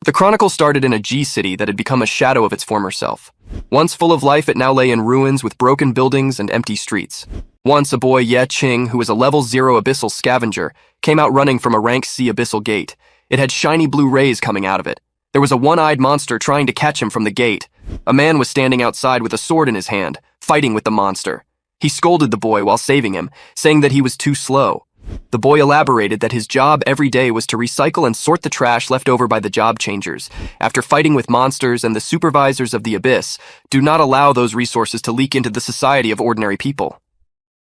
The chronicle started in a G-city that had become a shadow of its former self. Once full of life, it now lay in ruins with broken buildings and empty streets. Once a boy, Ye Qing, who was a level 0 abyssal scavenger, came out running from a rank C abyssal gate. It had shiny blue rays coming out of it. There was a one-eyed monster trying to catch him from the gate. A man was standing outside with a sword in his hand, fighting with the monster. He scolded the boy while saving him, saying that he was too slow. The boy elaborated that his job every day was to recycle and sort the trash left over by the job changers. After fighting with monsters, and the supervisors of the abyss do not allow those resources to leak into the society of ordinary people.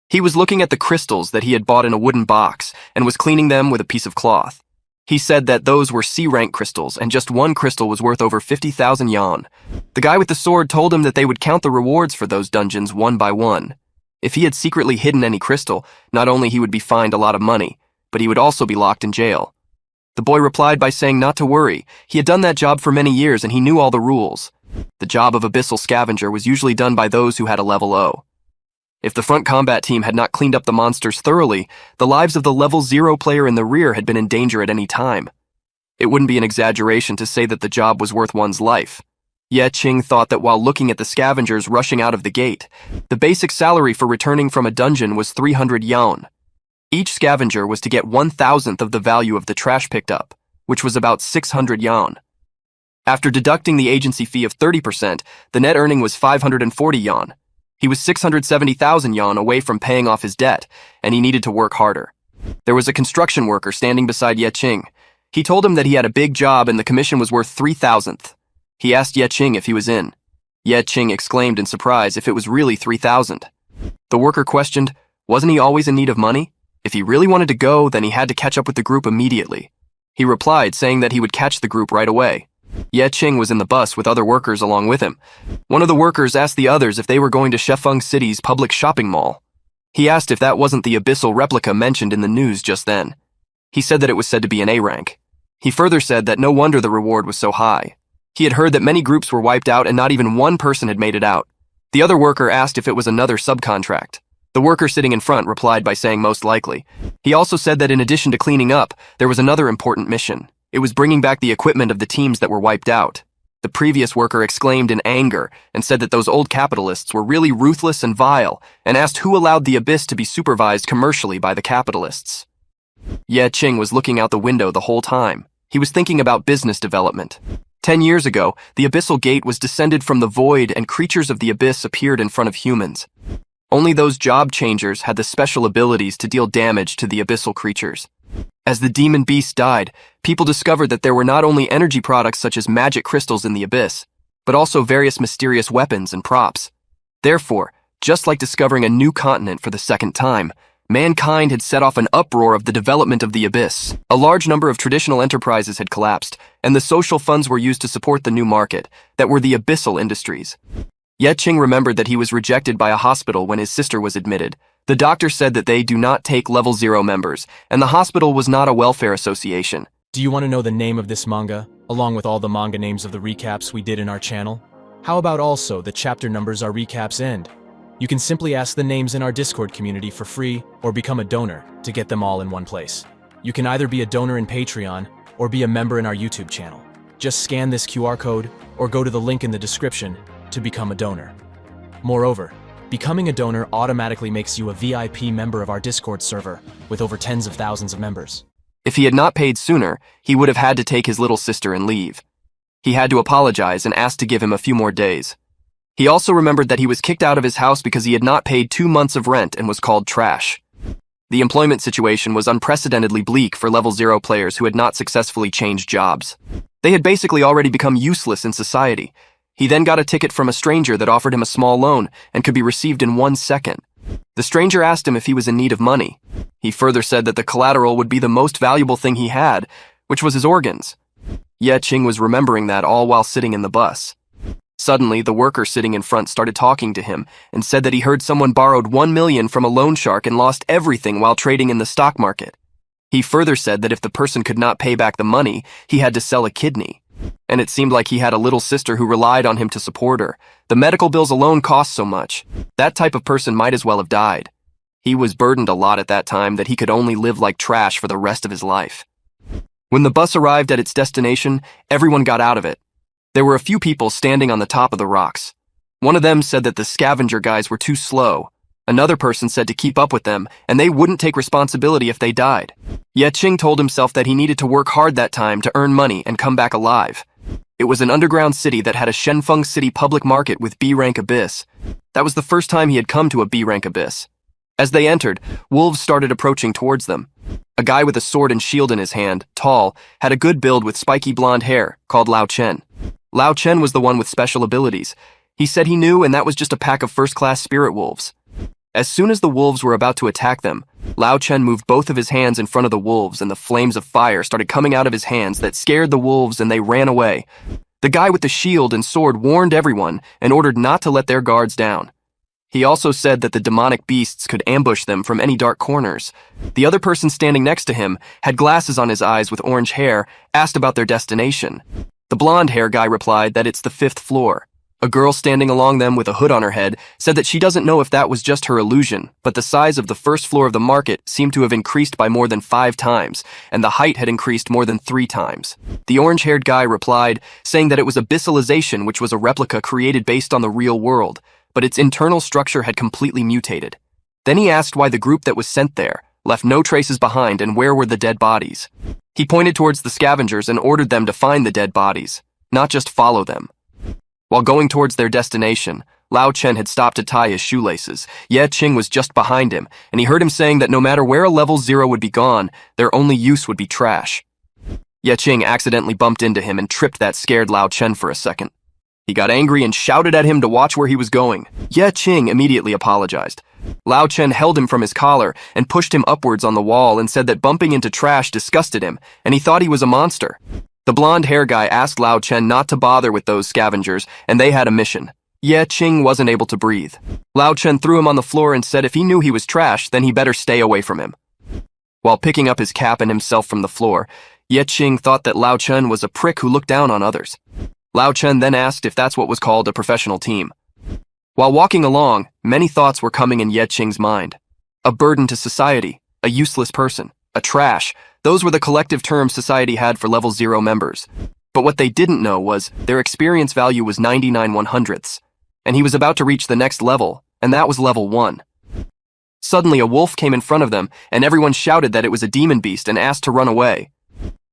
He was looking at the crystals that he had bought in a wooden box and was cleaning them with a piece of cloth. He said that those were C-rank crystals, and just one crystal was worth over 50,000 yuan. The guy with the sword told him that they would count the rewards for those dungeons one by one. If he had secretly hidden any crystal, not only he would be fined a lot of money, but he would also be locked in jail. The boy replied by saying not to worry. He had done that job for many years and he knew all the rules. The job of abyssal scavenger was usually done by those who had a level O. If the front combat team had not cleaned up the monsters thoroughly, the lives of the level 0 player in the rear had been in danger at any time. It wouldn't be an exaggeration to say that the job was worth one's life. Ye Qing thought that while looking at the scavengers rushing out of the gate, the basic salary for returning from a dungeon was 300 yuan. Each scavenger was to get 1,000th of the value of the trash picked up, which was about 600 yuan. After deducting the agency fee of 30%, the net earning was 540 yuan. He was 670,000 yuan away from paying off his debt, and he needed to work harder. There was a construction worker standing beside Ye Qing. He told him that he had a big job and the commission was worth 3,000th. He asked Ye Qing if he was in. Ye Qing exclaimed in surprise if it was really 3,000. The worker questioned, wasn't he always in need of money? If he really wanted to go, then he had to catch up with the group immediately. He replied, saying that he would catch the group right away. Ye Qing was in the bus with other workers along with him. One of the workers asked the others if they were going to Shefeng City's public shopping mall. He asked if that wasn't the abyssal replica mentioned in the news just then. He said that it was said to be an A rank. He further said that no wonder the reward was so high. He had heard that many groups were wiped out and not even one person had made it out. The other worker asked if it was another subcontract. The worker sitting in front replied by saying most likely. He also said that in addition to cleaning up, there was another important mission. It was bringing back the equipment of the teams that were wiped out. The previous worker exclaimed in anger and said that those old capitalists were really ruthless and vile, and asked who allowed the abyss to be supervised commercially by the capitalists. Ye Qing was looking out the window the whole time. He was thinking about business development. 10 years ago, the abyssal gate was descended from the void and creatures of the abyss appeared in front of humans. Only those job changers had the special abilities to deal damage to the abyssal creatures. As the demon beast died, people discovered that there were not only energy products such as magic crystals in the abyss, but also various mysterious weapons and props. Therefore, just like discovering a new continent for the second time, mankind had set off an uproar of the development of the abyss. A large number of traditional enterprises had collapsed, and the social funds were used to support the new market, that were the abyssal industries. Ye Qing remembered that he was rejected by a hospital when his sister was admitted. The doctor said that they do not take level 0 members, and the hospital was not a welfare association. Do you want to know the name of this manga, along with all the manga names of the recaps we did in our channel? How about also the chapter numbers our recaps end? You can simply ask the names in our Discord community for free, or become a donor to get them all in one place. You can either be a donor in Patreon, or be a member in our YouTube channel. Just scan this QR code, or go to the link in the description to become a donor. Moreover, becoming a donor automatically makes you a VIP member of our Discord server, with over tens of thousands of members. If he had not paid sooner, he would have had to take his little sister and leave. He had to apologize and asked to give him a few more days. He also remembered that he was kicked out of his house because he had not paid 2 months of rent and was called trash. The employment situation was unprecedentedly bleak for level 0 players who had not successfully changed jobs. They had basically already become useless in society. He then got a ticket from a stranger that offered him a small loan and could be received in 1 second. The stranger asked him if he was in need of money. He further said that the collateral would be the most valuable thing he had, which was his organs. Ye Qing was remembering that all while sitting in the bus. Suddenly, the worker sitting in front started talking to him and said that he heard someone borrowed 1 million from a loan shark and lost everything while trading in the stock market. He further said that if the person could not pay back the money, he had to sell a kidney. And it seemed like he had a little sister who relied on him to support her. The medical bills alone cost so much. That type of person might as well have died. He was burdened a lot at that time that he could only live like trash for the rest of his life. When the bus arrived at its destination, everyone got out of it. There were a few people standing on the top of the rocks. One of them said that the scavenger guys were too slow. Another person said to keep up with them, and they wouldn't take responsibility if they died. Ye Qing told himself that he needed to work hard that time to earn money and come back alive. It was an underground city that had a Shenfeng City public market with B-rank abyss. That was the first time he had come to a B-rank abyss. As they entered, wolves started approaching towards them. A guy with a sword and shield in his hand, tall, had a good build with spiky blonde hair, called Lao Chen. Lao Chen was the one with special abilities. He said he knew, and that was just a pack of first-class spirit wolves. As soon as the wolves were about to attack them, Lao Chen moved both of his hands in front of the wolves, and the flames of fire started coming out of his hands that scared the wolves, and they ran away. The guy with the shield and sword warned everyone and ordered not to let their guards down. He also said that the demonic beasts could ambush them from any dark corners. The other person standing next to him had glasses on his eyes with orange hair, asked about their destination. The blonde hair guy replied that it's the 5th floor. A girl standing along them with a hood on her head said that she doesn't know if that was just her illusion, but the size of the first floor of the market seemed to have increased by more than 5 times, and the height had increased more than 3 times. The orange-haired guy replied, saying that it was abyssalization, which was a replica created based on the real world, but its internal structure had completely mutated. Then he asked why the group that was sent there left no traces behind and where were the dead bodies. He pointed towards the scavengers and ordered them to find the dead bodies, not just follow them. While going towards their destination, Lao Chen had stopped to tie his shoelaces. Ye Qing was just behind him, and he heard him saying that no matter where a level 0 would be gone, their only use would be trash. Ye Qing accidentally bumped into him and tripped that scared Lao Chen for a second. He got angry and shouted at him to watch where he was going. Ye Qing immediately apologized. Lao Chen held him from his collar and pushed him upwards on the wall and said that bumping into trash disgusted him, and he thought he was a monster. The blonde hair guy asked Lao Chen not to bother with those scavengers, and they had a mission. Ye Qing wasn't able to breathe. Lao Chen threw him on the floor and said if he knew he was trash, then he better stay away from him. While picking up his cap and himself from the floor, Ye Qing thought that Lao Chen was a prick who looked down on others. Lao Chen then asked if that's what was called a professional team. While walking along, many thoughts were coming in Ye Qing's mind. A burden to society, a useless person, a trash. Those were the collective terms society had for level 0 members. But what they didn't know was their experience value was 99/100ths, and he was about to reach the next level, and that was level 1. Suddenly a wolf came in front of them, and everyone shouted that it was a demon beast and asked to run away.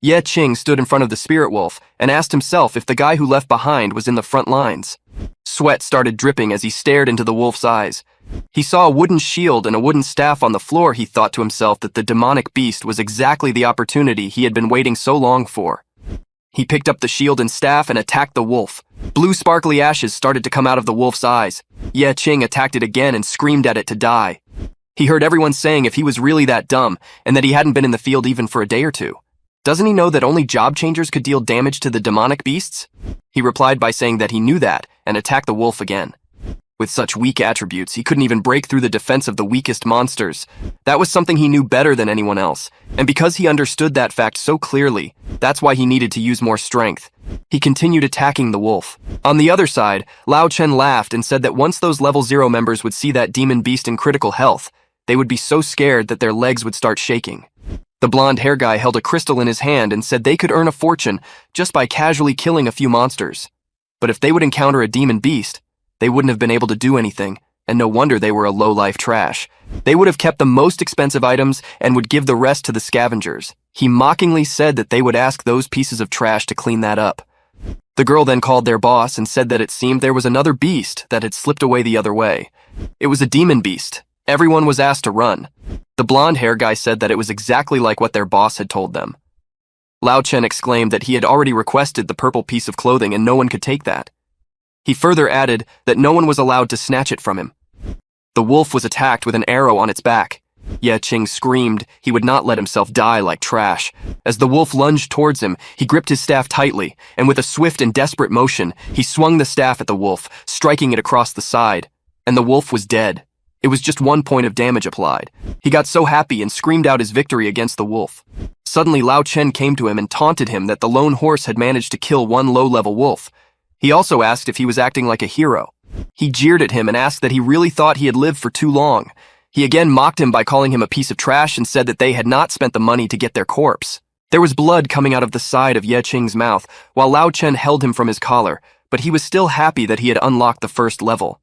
Ye Qing stood in front of the spirit wolf and asked himself if the guy who left behind was in the front lines. Sweat started dripping as he stared into the wolf's eyes. He saw a wooden shield and a wooden staff on the floor. He thought to himself that the demonic beast was exactly the opportunity he had been waiting so long for. He picked up the shield and staff and attacked the wolf. Blue sparkly ashes started to come out of the wolf's eyes. Ye Qing attacked it again and screamed at it to die. He heard everyone saying if he was really that dumb and that he hadn't been in the field even for a day or two. Doesn't he know that only job changers could deal damage to the demonic beasts? He replied by saying that he knew that and attacked the wolf again. With such weak attributes, he couldn't even break through the defense of the weakest monsters. That was something he knew better than anyone else, and because he understood that fact so clearly, that's why he needed to use more strength. He continued attacking the wolf. On the other side, Lao Chen laughed and said that once those level 0 members would see that demon beast in critical health, they would be so scared that their legs would start shaking. The blonde hair guy held a crystal in his hand and said they could earn a fortune just by casually killing a few monsters. But if they would encounter a demon beast, they wouldn't have been able to do anything, and no wonder they were a low-life trash. They would have kept the most expensive items and would give the rest to the scavengers. He mockingly said that they would ask those pieces of trash to clean that up. The girl then called their boss and said that it seemed there was another beast that had slipped away the other way. It was a demon beast. Everyone was asked to run. The blonde hair guy said that it was exactly like what their boss had told them. Lao Chen exclaimed that he had already requested the purple piece of clothing and no one could take that. He further added that no one was allowed to snatch it from him. The wolf was attacked with an arrow on its back. Ye Qing screamed he would not let himself die like trash. As the wolf lunged towards him, he gripped his staff tightly, and with a swift and desperate motion, he swung the staff at the wolf, striking it across the side. And the wolf was dead. It was just 1 point of damage applied. He got so happy and screamed out his victory against the wolf. Suddenly Lao Chen came to him and taunted him that the lone horse had managed to kill 1 low-level wolf. He also asked if he was acting like a hero. He jeered at him and asked that he really thought he had lived for too long. He again mocked him by calling him a piece of trash and said that they had not spent the money to get their corpse. There was blood coming out of the side of Ye Qing's mouth while Lao Chen held him from his collar, but he was still happy that he had unlocked the first level.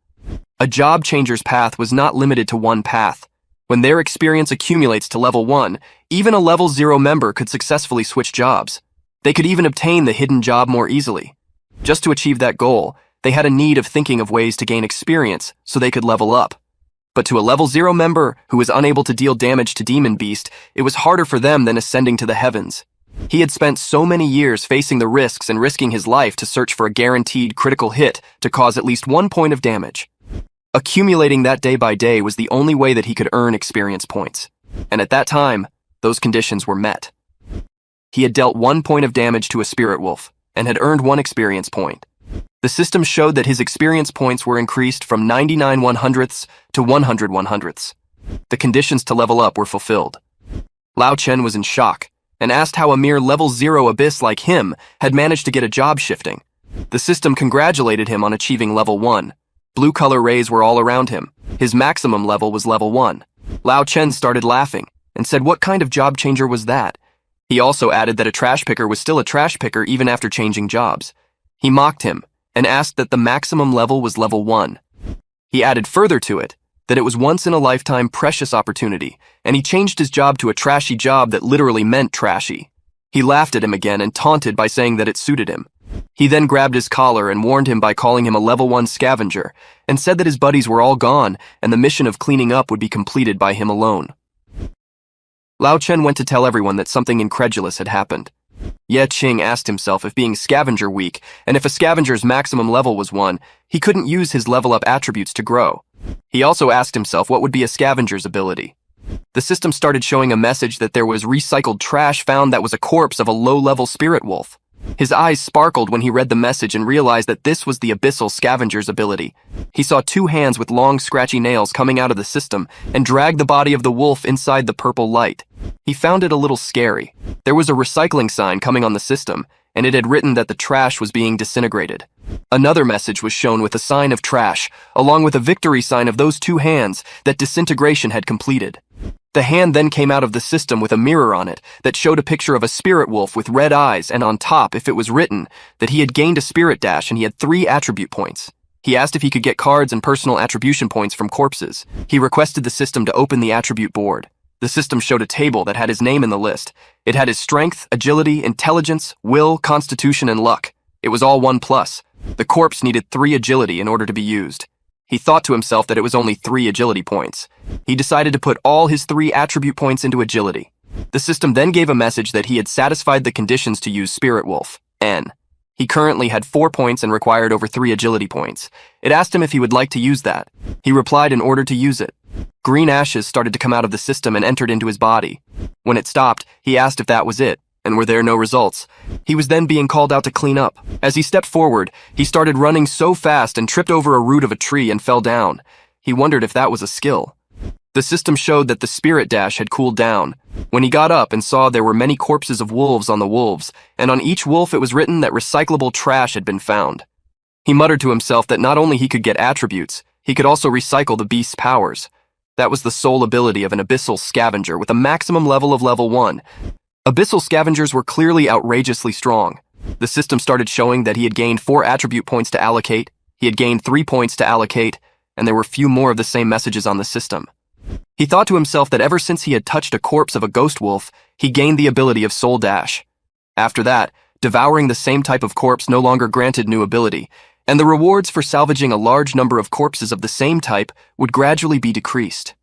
A job changer's path was not limited to one path. When their experience accumulates to level 1, even a level 0 member could successfully switch jobs. They could even obtain the hidden job more easily. Just to achieve that goal, they had a need of thinking of ways to gain experience so they could level up. But to a level 0 member who was unable to deal damage to Demon Beast, it was harder for them than ascending to the heavens. He had spent so many years facing the risks and risking his life to search for a guaranteed critical hit to cause at least 1 point of damage. Accumulating that day by day was the only way that he could earn experience points. And at that time, those conditions were met. He had dealt 1 point of damage to a spirit wolf and had earned 1 experience point. The system showed that his experience points were increased from 99 100ths to 100 100ths. The conditions to level up were fulfilled. Lao Chen was in shock and asked how a mere level 0 abyss like him had managed to get a job shifting. The system congratulated him on achieving level 1. Blue color rays were all around him. His maximum level was level 1. Lao Chen started laughing and said what kind of job changer was that? He also added that a trash picker was still a trash picker even after changing jobs. He mocked him and asked that the maximum level was level 1. He added further to it that it was once-in-a-lifetime precious opportunity, and he changed his job to a trashy job that literally meant trashy. He laughed at him again and taunted by saying that it suited him. He then grabbed his collar and warned him by calling him a level 1 scavenger, and said that his buddies were all gone and the mission of cleaning up would be completed by him alone. Lao Chen went to tell everyone that something incredulous had happened. Ye Qing asked himself if being scavenger weak, and if a scavenger's maximum level was 1, he couldn't use his level-up attributes to grow. He also asked himself what would be a scavenger's ability. The system started showing a message that there was recycled trash found that was a corpse of a low-level spirit wolf. His eyes sparkled when he read the message and realized that this was the abyssal scavenger's ability. He saw 2 hands with long scratchy nails coming out of the system and dragged the body of the wolf inside the purple light. He found it a little scary. There was a recycling sign coming on the system, and it had written that the trash was being disintegrated. Another message was shown with a sign of trash, along with a victory sign of those 2 hands that disintegration had completed. The hand then came out of the system with a mirror on it that showed a picture of a spirit wolf with red eyes, and on top, if it was written, that he had gained a spirit dash and he had 3 attribute points. He asked if he could get cards and personal attribution points from corpses. He requested the system to open the attribute board. The system showed a table that had his name in the list. It had his strength, agility, intelligence, will, constitution, and luck. It was all 1+. The corpse needed 3 agility in order to be used. He thought to himself that it was only 3 agility points. He decided to put all his 3 attribute points into agility. The system then gave a message that he had satisfied the conditions to use Spirit Wolf, N. He currently had 4 points and required over 3 agility points. It asked him if he would like to use that. He replied in order to use it. Green ashes started to come out of the system and entered into his body. When it stopped, he asked if that was it, and were there no results. He was then being called out to clean up. As he stepped forward, he started running so fast and tripped over a root of a tree and fell down. He wondered if that was a skill. The system showed that the spirit dash had cooled down. When he got up and saw there were many corpses of wolves on the wolves, and on each wolf it was written that recyclable trash had been found. He muttered to himself that not only he could get attributes, he could also recycle the beast's powers. That was the sole ability of an abyssal scavenger with a maximum level of level 1. Abyssal scavengers were clearly outrageously strong. The system started showing that he had gained 4 attribute points to allocate, he had gained 3 points to allocate, and there were few more of the same messages on the system. He thought to himself that ever since he had touched a corpse of a ghost wolf, he gained the ability of Soul Dash. After that, devouring the same type of corpse no longer granted new ability, and the rewards for salvaging a large number of corpses of the same type would gradually be decreased.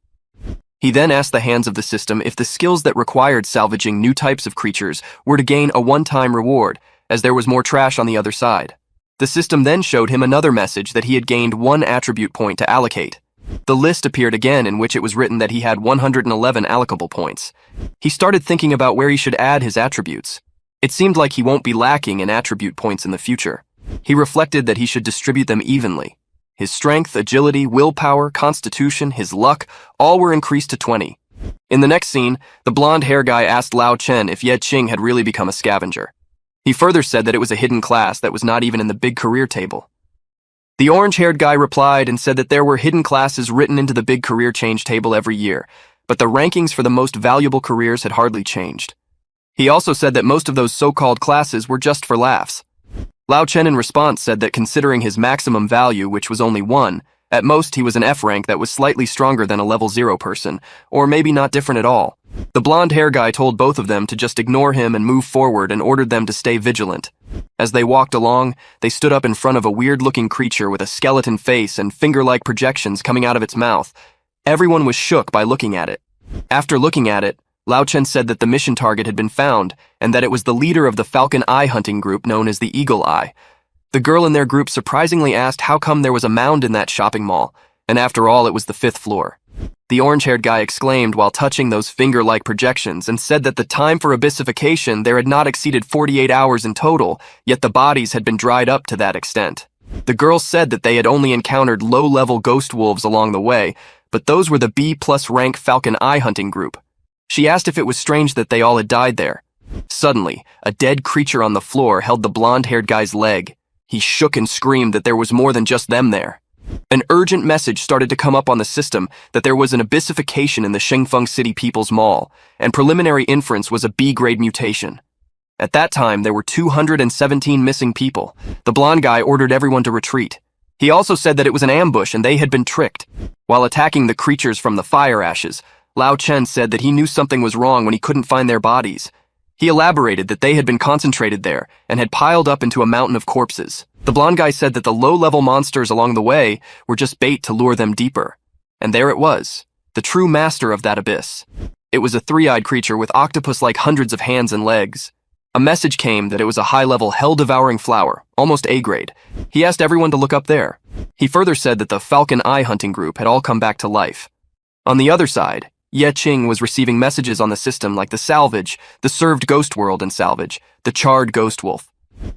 He then asked the hands of the system if the skills that required salvaging new types of creatures were to gain a one-time reward, as there was more trash on the other side. The system then showed him another message that he had gained 1 attribute point to allocate. The list appeared again in which it was written that he had 111 allocable points. He started thinking about where he should add his attributes. It seemed like he won't be lacking in attribute points in the future. He reflected that he should distribute them evenly. His strength, agility, willpower, constitution, his luck, all were increased to 20. In the next scene, the blonde hair guy asked Lao Chen if Ye Qing had really become a scavenger. He further said that it was a hidden class that was not even in the big career table. The orange-haired guy replied and said that there were hidden classes written into the big career change table every year, but the rankings for the most valuable careers had hardly changed. He also said that most of those so-called classes were just for laughs. Lao Chen in response said that considering his maximum value, which was only 1, at most he was an F rank that was slightly stronger than a level 0 person, or maybe not different at all. The blonde hair guy told both of them to just ignore him and move forward and ordered them to stay vigilant. As they walked along, they stood up in front of a weird-looking creature with a skeleton face and finger-like projections coming out of its mouth. Everyone was shook by looking at it. After looking at it, Lao Chen said that the mission target had been found and that it was the leader of the falcon eye hunting group known as the Eagle Eye. The girl in their group surprisingly asked how come there was a mound in that shopping mall, and after all, it was the 5th floor. The orange-haired guy exclaimed while touching those finger-like projections and said that the time for abyssification there had not exceeded 48 hours in total, yet the bodies had been dried up to that extent. The girl said that they had only encountered low-level ghost wolves along the way, but those were the B+ rank falcon eye hunting group. She asked if it was strange that they all had died there. Suddenly, a dead creature on the floor held the blonde-haired guy's leg. He shook and screamed that there was more than just them there. An urgent message started to come up on the system that there was an abyssification in the Shengfeng City People's Mall, and preliminary inference was a B-grade mutation. At that time, there were 217 missing people. The blonde guy ordered everyone to retreat. He also said that it was an ambush and they had been tricked. While attacking the creatures from the fire ashes, Lao Chen said that he knew something was wrong when he couldn't find their bodies. He elaborated that they had been concentrated there and had piled up into a mountain of corpses. The blonde guy said that the low-level monsters along the way were just bait to lure them deeper. And there it was, the true master of that abyss. It was a three-eyed creature with octopus-like hundreds of hands and legs. A message came that it was a high-level hell-devouring flower, almost A-grade. He asked everyone to look up there. He further said that the falcon eye hunting group had all come back to life. On the other side, Ye Qing was receiving messages on the system like the salvage, the served ghost world and salvage, the charred ghost wolf.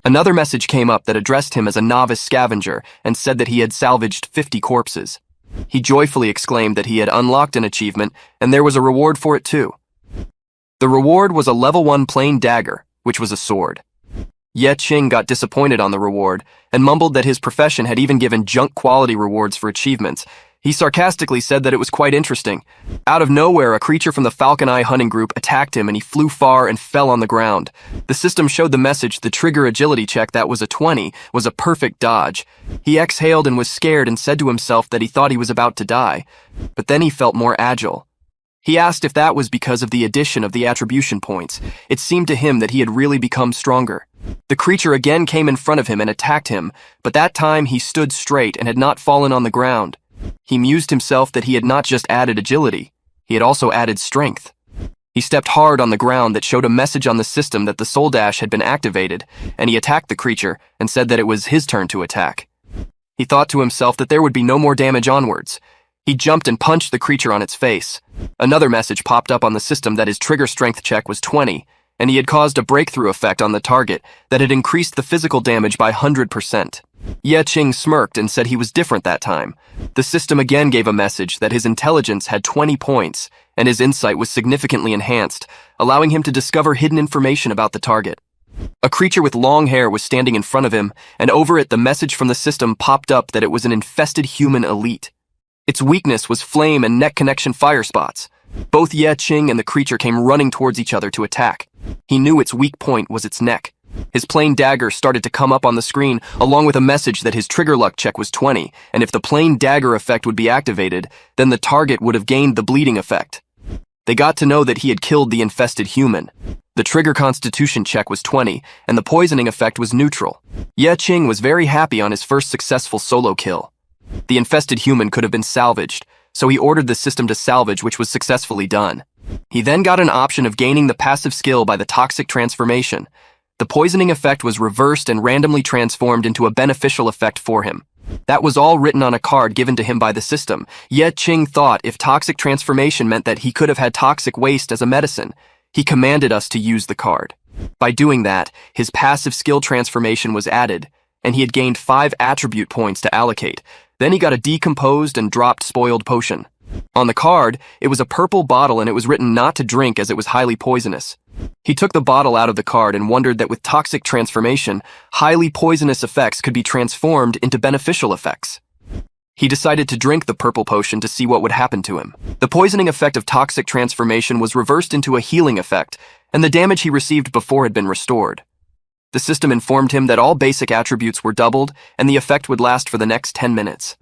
Another message came up that addressed him as a novice scavenger and said that he had salvaged 50 corpses. He joyfully exclaimed that he had unlocked an achievement and there was a reward for it too. The reward was a level 1 plain dagger, which was a sword. Ye Qing got disappointed on the reward and mumbled that his profession had even given junk-quality rewards for achievements. He sarcastically said that it was quite interesting. Out of nowhere, a creature from the falcon eye hunting group attacked him and he flew far and fell on the ground. The system showed the message the trigger agility check that was a 20 was a perfect dodge. He exhaled and was scared and said to himself that he thought he was about to die. But then he felt more agile. He asked if that was because of the addition of the attribution points. It seemed to him that he had really become stronger. The creature again came in front of him and attacked him, but that time he stood straight and had not fallen on the ground. He mused himself that he had not just added agility, he had also added strength. He stepped hard on the ground that showed a message on the system that the soul dash had been activated, and he attacked the creature and said that it was his turn to attack. He thought to himself that there would be no more damage onwards. He jumped and punched the creature on its face. Another message popped up on the system that his trigger strength check was 20, and he had caused a breakthrough effect on the target that had increased the physical damage by 100%. Ye Qing smirked and said he was different that time. The system again gave a message that his intelligence had 20 points, and his insight was significantly enhanced, allowing him to discover hidden information about the target. A creature with long hair was standing in front of him, and over it the message from the system popped up that it was an infested human elite. Its weakness was flame and neck connection fire spots. Both Ye Qing and the creature came running towards each other to attack. He knew its weak point was its neck. His plain dagger started to come up on the screen, along with a message that his trigger luck check was 20, and if the plain dagger effect would be activated, then the target would have gained the bleeding effect. They got to know that he had killed the infested human. The trigger constitution check was 20, and the poisoning effect was neutral. Ye Qing was very happy on his first successful solo kill. The infested human could have been salvaged, so he ordered the system to salvage, which was successfully done. He then got an option of gaining the passive skill by the toxic transformation. The poisoning effect was reversed and randomly transformed into a beneficial effect for him. That was all written on a card given to him by the system. Ye Qing thought if toxic transformation meant that he could have had toxic waste as a medicine, he commanded us to use the card. By doing that, his passive skill transformation was added, and he had gained 5 attribute points to allocate. Then he got a decomposed and dropped spoiled potion. On the card, it was a purple bottle and it was written not to drink as it was highly poisonous. He took the bottle out of the card and wondered that with toxic transformation, highly poisonous effects could be transformed into beneficial effects. He decided to drink the purple potion to see what would happen to him. The poisoning effect of toxic transformation was reversed into a healing effect, and the damage he received before had been restored. The system informed him that all basic attributes were doubled, and the effect would last for the next 10 minutes.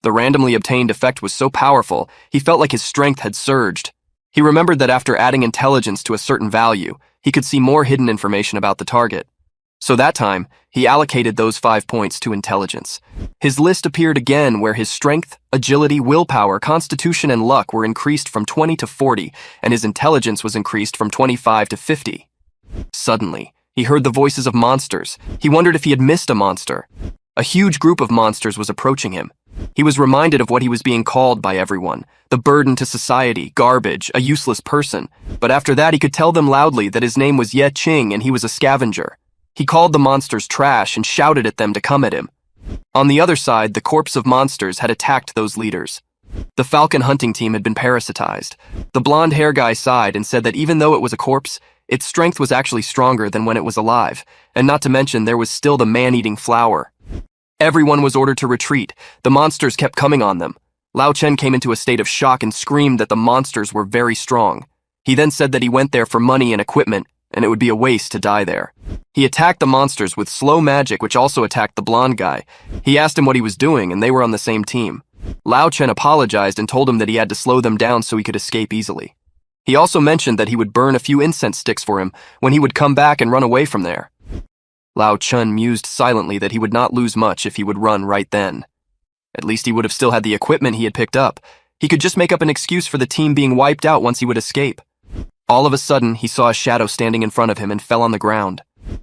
The randomly obtained effect was so powerful, he felt like his strength had surged. He remembered that after adding intelligence to a certain value, he could see more hidden information about the target. So that time, he allocated those 5 points to intelligence. His list appeared again where his strength, agility, willpower, constitution, and luck were increased from 20 to 40, and his intelligence was increased from 25 to 50. Suddenly, he heard the voices of monsters. He wondered if he had missed a monster. A huge group of monsters was approaching him. He was reminded of what he was being called by everyone, the burden to society, garbage, a useless person. But after that he could tell them loudly that his name was Ye Qing and he was a scavenger. He called the monsters trash and shouted at them to come at him. On the other side, the corpse of monsters had attacked those leaders. The falcon hunting team had been parasitized. The blonde hair guy sighed and said that even though it was a corpse, its strength was actually stronger than when it was alive, and not to mention there was still the man-eating flower. Everyone was ordered to retreat. The monsters kept coming on them. Lao Chen came into a state of shock and screamed that the monsters were very strong. He then said that he went there for money and equipment, and it would be a waste to die there. He attacked the monsters with slow magic, which also attacked the blonde guy. He asked him what he was doing, and they were on the same team. Lao Chen apologized and told him that he had to slow them down so he could escape easily. He also mentioned that he would burn a few incense sticks for him when he would come back and run away from there. Lao Chen mused silently that he would not lose much if he would run right then. At least he would have still had the equipment he had picked up. He could just make up an excuse for the team being wiped out once he would escape. All of a sudden, he saw a shadow standing in front of him and fell on the ground.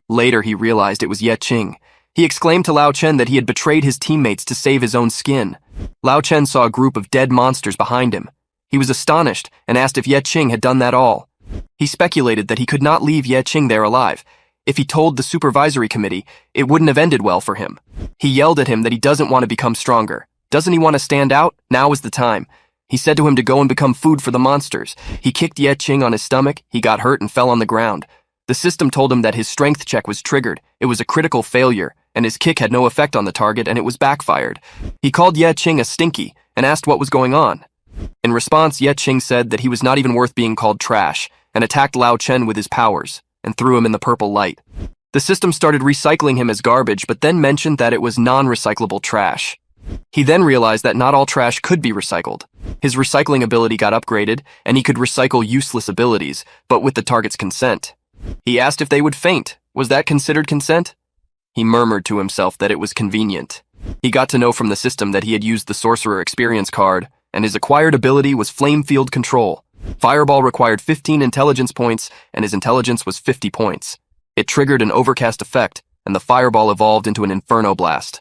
Later, he realized it was Ye Qing. He exclaimed to Lao Chen that he had betrayed his teammates to save his own skin. Lao Chen saw a group of dead monsters behind him. He was astonished and asked if Ye Qing had done that all. He speculated that he could not leave Ye Qing there alive. If he told the supervisory committee, it wouldn't have ended well for him. He yelled at him that he doesn't want to become stronger. Doesn't he want to stand out? Now is the time. He said to him to go and become food for the monsters. He kicked Ye Qing on his stomach, he got hurt and fell on the ground. The system told him that his strength check was triggered. It was a critical failure, and his kick had no effect on the target and it was backfired. He called Ye Qing a stinky and asked what was going on. In response, Ye Qing said that he was not even worth being called trash and attacked Lao Chen with his powers and threw him in the purple light. The system started recycling him as garbage, but then mentioned that it was non-recyclable trash. He then realized that not all trash could be recycled. His recycling ability got upgraded, and he could recycle useless abilities, but with the target's consent. He asked if they would faint. Was that considered consent? He murmured to himself that it was convenient. He got to know from the system that he had used the Sorcerer Experience card, and his acquired ability was Flame Field Control. Fireball required 15 intelligence points, and his intelligence was 50 points. It triggered an overcast effect, and the fireball evolved into an inferno blast.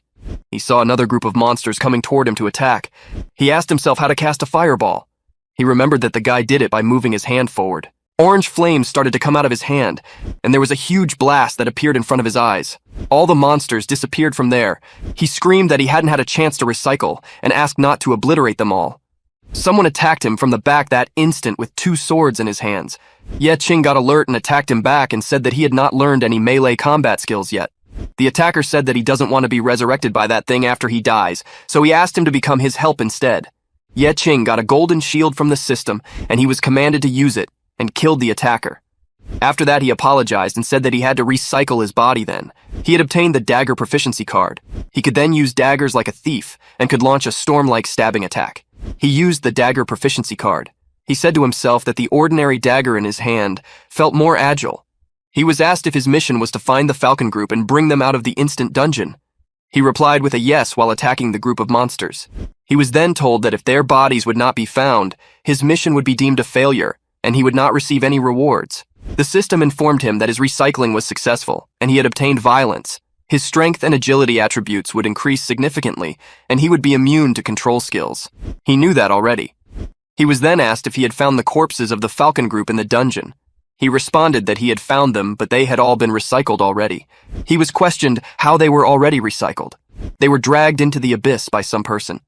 He saw another group of monsters coming toward him to attack. He asked himself how to cast a fireball. He remembered that the guy did it by moving his hand forward. Orange flames started to come out of his hand, and there was a huge blast that appeared in front of his eyes. All the monsters disappeared from there. He screamed that he hadn't had a chance to recycle, and asked not to obliterate them all. Someone attacked him from the back that instant with 2 swords in his hands. Ye Qing got alert and attacked him back and said that he had not learned any melee combat skills yet. The attacker said that he doesn't want to be resurrected by that thing after he dies, so he asked him to become his help instead. Ye Qing got a golden shield from the system, and he was commanded to use it, and killed the attacker. After that, he apologized and said that he had to recycle his body then. He had obtained the dagger proficiency card. He could then use daggers like a thief, and could launch a storm-like stabbing attack. He used the dagger proficiency card. He said to himself that the ordinary dagger in his hand felt more agile. He was asked if his mission was to find the Falcon group and bring them out of the instant dungeon. He replied with a yes while attacking the group of monsters. He was then told that if their bodies would not be found, his mission would be deemed a failure, and he would not receive any rewards. The system informed him that his recycling was successful, and he had obtained violence. His strength and agility attributes would increase significantly, and he would be immune to control skills. He knew that already. He was then asked if he had found the corpses of the Falcon group in the dungeon. He responded that he had found them, but they had all been recycled already. He was questioned how they were already recycled. They were dragged into the abyss by some person.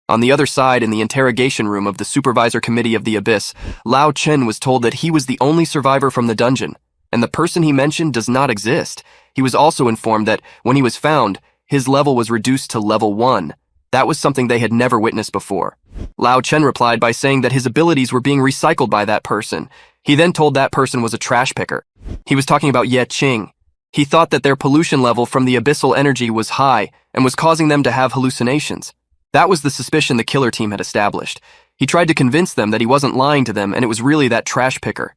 On the other side, in the interrogation room of the Supervisor Committee of the Abyss, Lao Chen was told that he was the only survivor from the dungeon, and the person he mentioned does not exist. He was also informed that, when he was found, his level was reduced to level 1. That was something they had never witnessed before. Lao Chen replied by saying that his abilities were being recycled by that person. He then told that person was a trash picker. He was talking about Ye Qing. He thought that their pollution level from the abyssal energy was high and was causing them to have hallucinations. That was the suspicion the killer team had established. He tried to convince them that he wasn't lying to them and it was really that trash picker.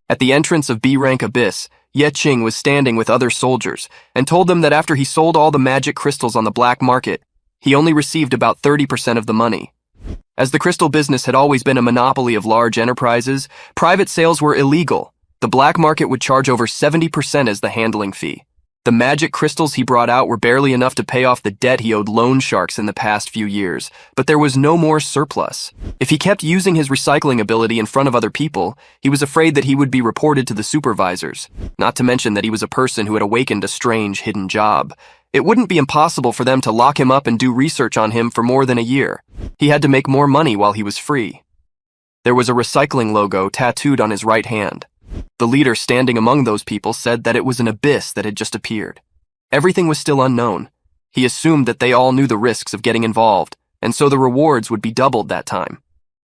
At the entrance of B-rank Abyss, Ye Qing was standing with other soldiers and told them that after he sold all the magic crystals on the black market, he only received about 30% of the money. As the crystal business had always been a monopoly of large enterprises, private sales were illegal. The black market would charge over 70% as the handling fee. The magic crystals he brought out were barely enough to pay off the debt he owed loan sharks in the past few years, but there was no more surplus. If he kept using his recycling ability in front of other people, he was afraid that he would be reported to the supervisors, not to mention that he was a person who had awakened a strange hidden job. It wouldn't be impossible for them to lock him up and do research on him for more than a year. He had to make more money while he was free. There was a recycling logo tattooed on his right hand. The leader standing among those people said that it was an abyss that had just appeared. Everything was still unknown. He assumed that they all knew the risks of getting involved, and so the rewards would be doubled that time.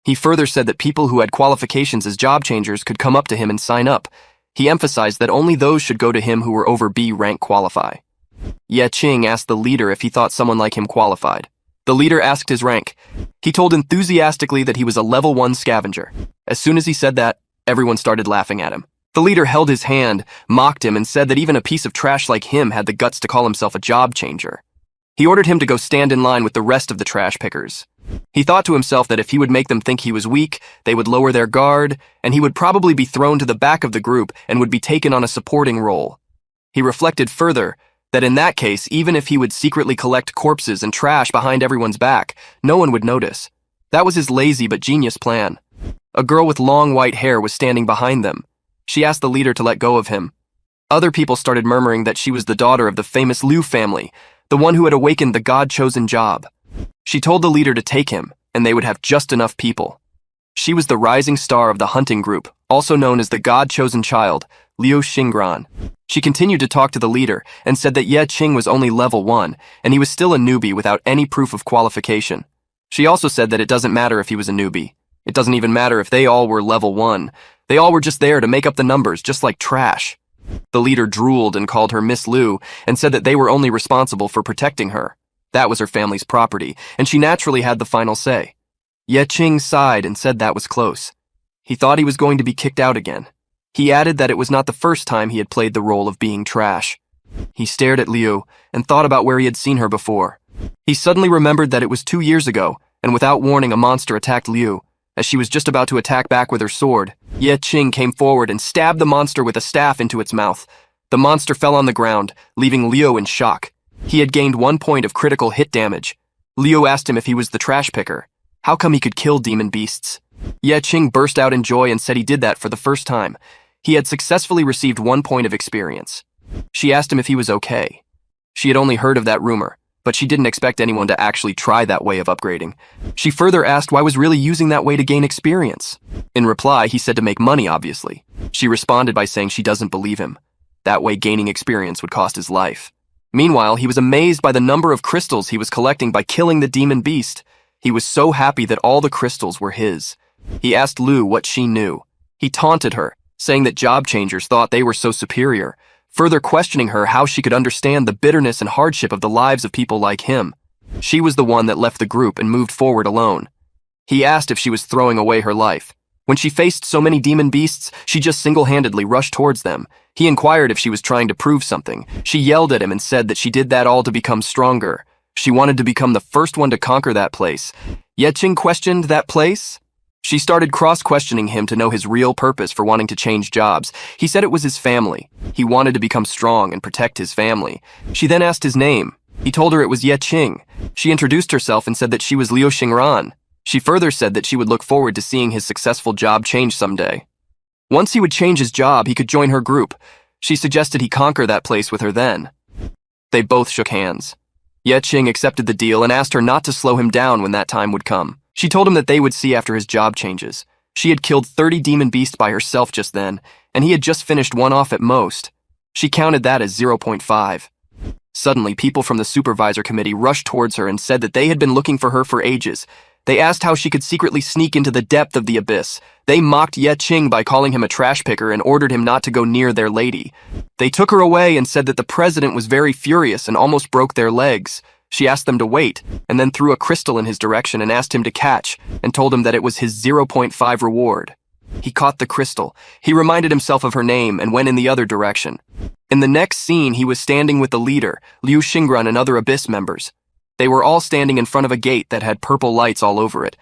He further said that people who had qualifications as job changers could come up to him and sign up. He emphasized that only those should go to him who were over B rank qualify. Ye Qing asked the leader if he thought someone like him qualified. The leader asked his rank. He told enthusiastically that he was a level 1 scavenger. As soon as he said that, everyone started laughing at him. The leader held his hand, mocked him, and said that even a piece of trash like him had the guts to call himself a job changer. He ordered him to go stand in line with the rest of the trash pickers. He thought to himself that if he would make them think he was weak, they would lower their guard, and he would probably be thrown to the back of the group and would be taken on a supporting role. He reflected further that in that case, even if he would secretly collect corpses and trash behind everyone's back, no one would notice. That was his lazy but genius plan. A girl with long white hair was standing behind them. She asked the leader to let go of him. Other people started murmuring that she was the daughter of the famous Liu family, the one who had awakened the God-chosen job. She told the leader to take him, and they would have just enough people. She was the rising star of the hunting group, also known as the God-chosen child, Liu Xingran. She continued to talk to the leader and said that Ye Qing was only level 1, and he was still a newbie without any proof of qualification. She also said that it doesn't matter if he was a newbie. It doesn't even matter if they all were level 1. They all were just there to make up the numbers, just like trash. The leader drooled and called her Miss Liu and said that they were only responsible for protecting her. That was her family's property, and she naturally had the final say. Ye Qing sighed and said that was close. He thought he was going to be kicked out again. He added that it was not the first time he had played the role of being trash. He stared at Liu and thought about where he had seen her before. He suddenly remembered that it was 2 years ago, and without warning a monster attacked Liu. As she was just about to attack back with her sword, Ye Qing came forward and stabbed the monster with a staff into its mouth. The monster fell on the ground, leaving Liu in shock. He had gained 1 point of critical hit damage. Liu asked him if he was the trash picker. How come he could kill demon beasts? Ye Qing burst out in joy and said he did that for the first time. He had successfully received 1 point of experience. She asked him if he was okay. She had only heard of that rumor, but she didn't expect anyone to actually try that way of upgrading. She further asked why was really using that way to gain experience. In reply, he said to make money, obviously. She responded by saying she doesn't believe him. That way gaining experience would cost his life. Meanwhile, he was amazed by the number of crystals he was collecting by killing the demon beast. He was so happy that all the crystals were his. He asked Liu what she knew. He taunted her, saying that job changers thought they were so superior, further questioning her how she could understand the bitterness and hardship of the lives of people like him. She was the one that left the group and moved forward alone. He asked if she was throwing away her life. When she faced so many demon beasts, she just single-handedly rushed towards them. He inquired if she was trying to prove something. She yelled at him and said that she did that all to become stronger. She wanted to become the first one to conquer that place. Ye Qing questioned that place? She started cross-questioning him to know his real purpose for wanting to change jobs. He said it was his family. He wanted to become strong and protect his family. She then asked his name. He told her it was Ye Qing. She introduced herself and said that she was Liu Xingran. She further said that she would look forward to seeing his successful job change someday. Once he would change his job, he could join her group. She suggested he conquer that place with her then. They both shook hands. Ye Qing accepted the deal and asked her not to slow him down when that time would come. She told him that they would see after his job changes. She had killed 30 demon beasts by herself just then, and he had just finished one off at most. She counted that as 0.5. Suddenly, people from the supervisor committee rushed towards her and said that they had been looking for her for ages. They asked how she could secretly sneak into the depth of the abyss. They mocked Ye Qing by calling him a trash picker and ordered him not to go near their lady. They took her away and said that the president was very furious and almost broke their legs. She asked them to wait, and then threw a crystal in his direction and asked him to catch, and told him that it was his 0.5 reward. He caught the crystal. He reminded himself of her name and went in the other direction. In the next scene, he was standing with the leader, Liu Xingran, and other abyss members. They were all standing in front of a gate that had purple lights all over it.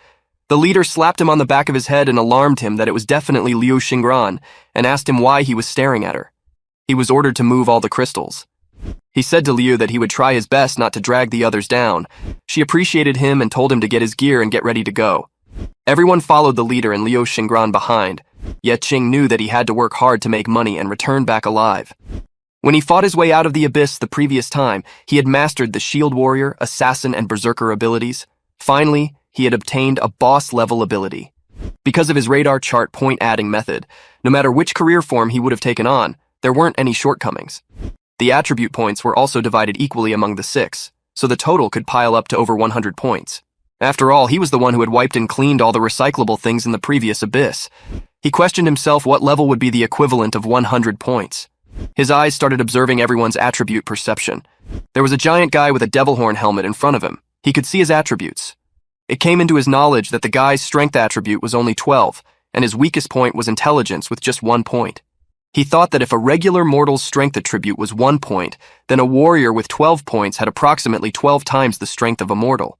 The leader slapped him on the back of his head and alarmed him that it was definitely Liu Xingran, and asked him why he was staring at her. He was ordered to move all the crystals. He said to Liu that he would try his best not to drag the others down. She appreciated him and told him to get his gear and get ready to go. Everyone followed the leader and Liu Xingran behind. Yet Qing knew that he had to work hard to make money and return back alive. When he fought his way out of the abyss the previous time, he had mastered the shield warrior, assassin, and berserker abilities. Finally, he had obtained a boss-level ability. Because of his radar chart point-adding method, no matter which career form he would have taken on, there weren't any shortcomings. The attribute points were also divided equally among the 6, so the total could pile up to over 100 points. After all, he was the one who had wiped and cleaned all the recyclable things in the previous abyss. He questioned himself what level would be the equivalent of 100 points. His eyes started observing everyone's attribute perception. There was a giant guy with a devil horn helmet in front of him. He could see his attributes. It came into his knowledge that the guy's strength attribute was only 12, and his weakest point was intelligence with just 1 point. He thought that if a regular mortal's strength attribute was 1 point, then a warrior with 12 points had approximately 12 times the strength of a mortal.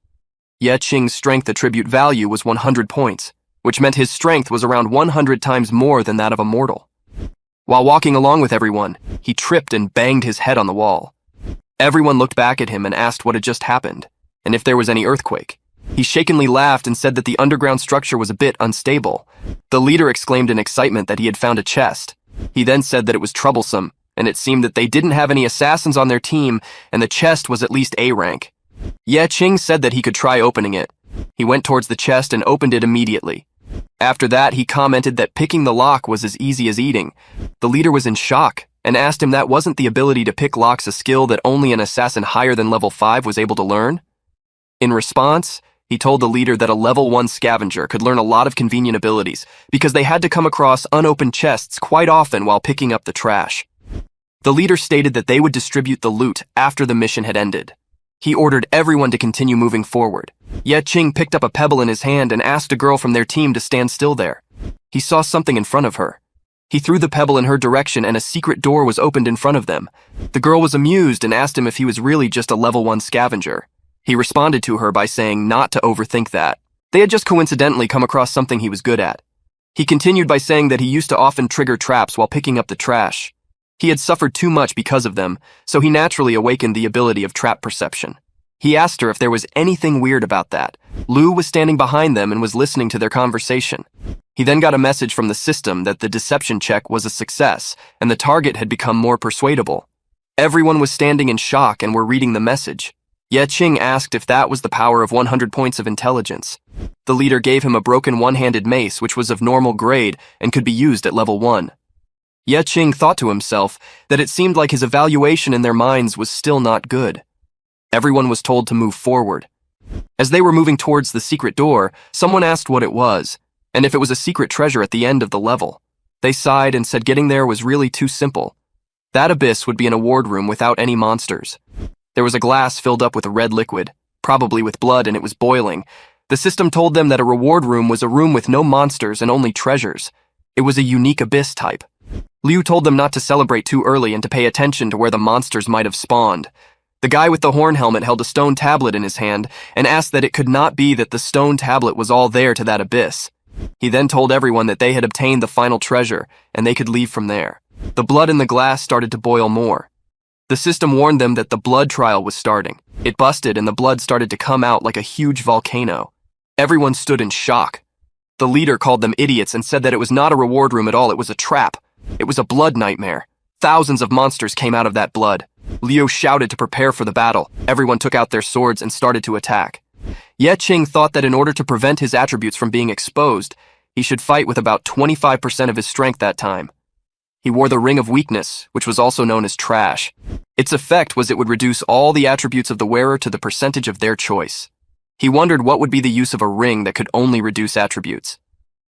Ye Qing's strength attribute value was 100 points, which meant his strength was around 100 times more than that of a mortal. While walking along with everyone, he tripped and banged his head on the wall. Everyone looked back at him and asked what had just happened, and if there was any earthquake. He shakenly laughed and said that the underground structure was a bit unstable. The leader exclaimed in excitement that he had found a chest. He then said that it was troublesome, and it seemed that they didn't have any assassins on their team, and the chest was at least A rank. Ye Qing said that he could try opening it. He went towards the chest and opened it immediately. After that, he commented that picking the lock was as easy as eating. The leader was in shock, and asked him that wasn't the ability to pick locks a skill that only an assassin higher than level 5 was able to learn? In response, he told the leader that a level 1 scavenger could learn a lot of convenient abilities because they had to come across unopened chests quite often while picking up the trash. The leader stated that they would distribute the loot after the mission had ended. He ordered everyone to continue moving forward. Ye Qing picked up a pebble in his hand and asked a girl from their team to stand still there. He saw something in front of her. He threw the pebble in her direction and a secret door was opened in front of them. The girl was amused and asked him if he was really just a level 1 scavenger. He responded to her by saying not to overthink that. They had just coincidentally come across something he was good at. He continued by saying that he used to often trigger traps while picking up the trash. He had suffered too much because of them, so he naturally awakened the ability of trap perception. He asked her if there was anything weird about that. Liu was standing behind them and was listening to their conversation. He then got a message from the system that the deception check was a success, and the target had become more persuadable. Everyone was standing in shock and were reading the message. Ye Qing asked if that was the power of 100 points of intelligence. The leader gave him a broken one-handed mace which was of normal grade and could be used at level 1. Ye Qing thought to himself that it seemed like his evaluation in their minds was still not good. Everyone was told to move forward. As they were moving towards the secret door, someone asked what it was, and if it was a secret treasure at the end of the level. They sighed and said getting there was really too simple. That abyss would be an award room without any monsters. There was a glass filled up with a red liquid, probably with blood, and it was boiling. The system told them that a reward room was a room with no monsters and only treasures. It was a unique abyss type. Liu told them not to celebrate too early and to pay attention to where the monsters might have spawned. The guy with the horn helmet held a stone tablet in his hand and asked that it could not be that the stone tablet was all there to that abyss. He then told everyone that they had obtained the final treasure and they could leave from there. The blood in the glass started to boil more. The system warned them that the blood trial was starting. It busted and the blood started to come out like a huge volcano. Everyone stood in shock. The leader called them idiots and said that it was not a reward room at all, it was a trap. It was a blood nightmare. Thousands of monsters came out of that blood. Liu shouted to prepare for the battle. Everyone took out their swords and started to attack. Ye Qing thought that in order to prevent his attributes from being exposed, he should fight with about 25% of his strength that time. He wore the Ring of Weakness, which was also known as trash. Its effect was it would reduce all the attributes of the wearer to the percentage of their choice. He wondered what would be the use of a ring that could only reduce attributes.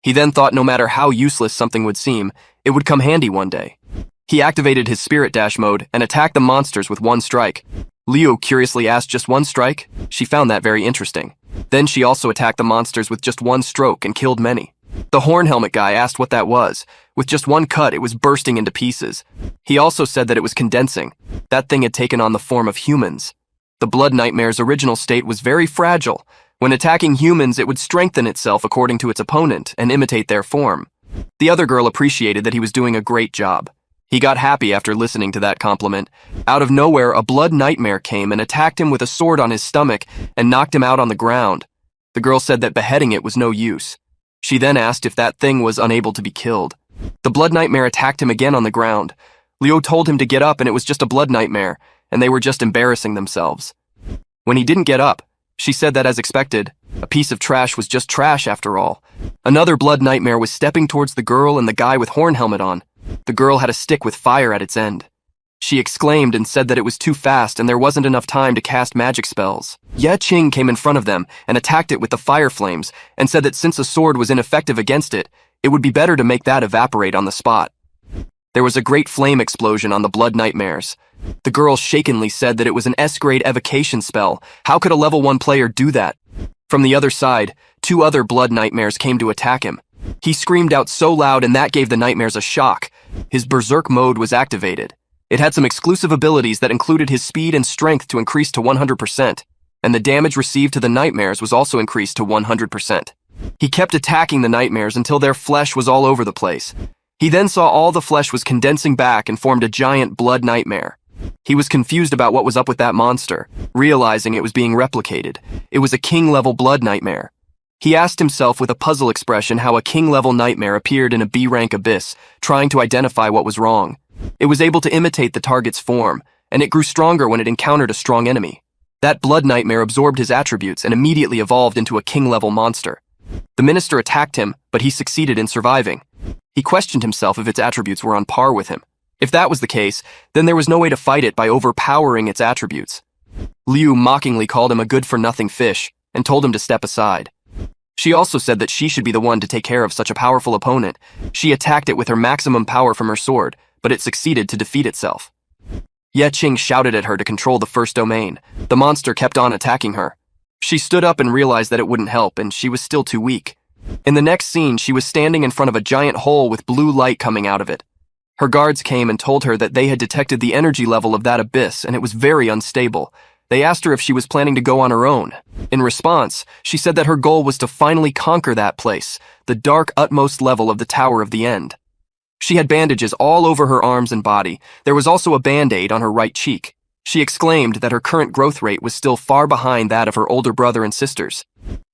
He then thought no matter how useless something would seem, it would come handy one day. He activated his spirit dash mode and attacked the monsters with one strike. Liu curiously asked, just one strike? She found that very interesting. Then she also attacked the monsters with just one stroke and killed many. The horn helmet guy asked what that was. With just one cut, it was bursting into pieces. He also said that it was condensing. That thing had taken on the form of humans. The Blood Nightmare's original state was very fragile. When attacking humans, it would strengthen itself according to its opponent and imitate their form. The other girl appreciated that he was doing a great job. He got happy after listening to that compliment. Out of nowhere, a Blood Nightmare came and attacked him with a sword on his stomach and knocked him out on the ground. The girl said that beheading it was no use. She then asked if that thing was unable to be killed. The Blood Nightmare attacked him again on the ground. Liu told him to get up and it was just a Blood Nightmare, and they were just embarrassing themselves. When he didn't get up, she said that as expected, a piece of trash was just trash after all. Another Blood Nightmare was stepping towards the girl and the guy with horn helmet on. The girl had a stick with fire at its end. She exclaimed and said that it was too fast and there wasn't enough time to cast magic spells. Ye Qing came in front of them and attacked it with the fire flames and said that since a sword was ineffective against it, it would be better to make that evaporate on the spot. There was a great flame explosion on the Blood Nightmares. The girl shakenly said that it was an S-grade evocation spell. How could a level 1 player do that? From the other side, 2 other Blood Nightmares came to attack him. He screamed out so loud and that gave the nightmares a shock. His berserk mode was activated. It had some exclusive abilities that included his speed and strength to increase to 100%, and the damage received to the nightmares was also increased to 100%. He kept attacking the nightmares until their flesh was all over the place. He then saw all the flesh was condensing back and formed a giant Blood Nightmare. He was confused about what was up with that monster, realizing it was being replicated. It was a king-level Blood Nightmare. He asked himself with a puzzle expression how a king-level nightmare appeared in a B-rank abyss, trying to identify what was wrong. It was able to imitate the target's form, and it grew stronger when it encountered a strong enemy. That Blood Nightmare absorbed his attributes and immediately evolved into a king-level monster. The minister attacked him, but he succeeded in surviving. He questioned himself if its attributes were on par with him. If that was the case, then there was no way to fight it by overpowering its attributes. Liu mockingly called him a good-for-nothing fish and told him to step aside. She also said that she should be the one to take care of such a powerful opponent. She attacked it with her maximum power from her sword, but it succeeded to defeat itself. Ye Qing shouted at her to control the first domain. The monster kept on attacking her. She stood up and realized that it wouldn't help, and she was still too weak. In the next scene, she was standing in front of a giant hole with blue light coming out of it. Her guards came and told her that they had detected the energy level of that abyss, and it was very unstable. They asked her if she was planning to go on her own. In response, she said that her goal was to finally conquer that place, the dark utmost level of the Tower of the End. She had bandages all over her arms and body. There was also a band-aid on her right cheek. She exclaimed that her current growth rate was still far behind that of her older brother and sisters.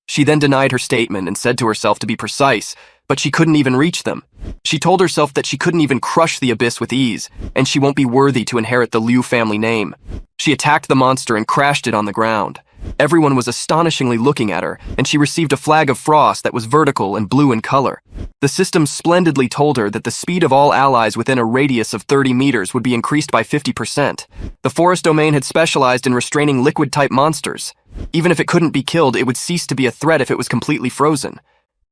She then denied her statement and said to herself to be precise, but she couldn't even reach them. She told herself that she couldn't even crush the abyss with ease, and she won't be worthy to inherit the Liu family name. She attacked the monster and crashed it on the ground. Everyone was astonishingly looking at her, and she received a flag of frost that was vertical and blue in color. The system splendidly told her that the speed of all allies within a radius of 30 meters would be increased by 50%. The forest domain had specialized in restraining liquid-type monsters. Even if it couldn't be killed, it would cease to be a threat if it was completely frozen.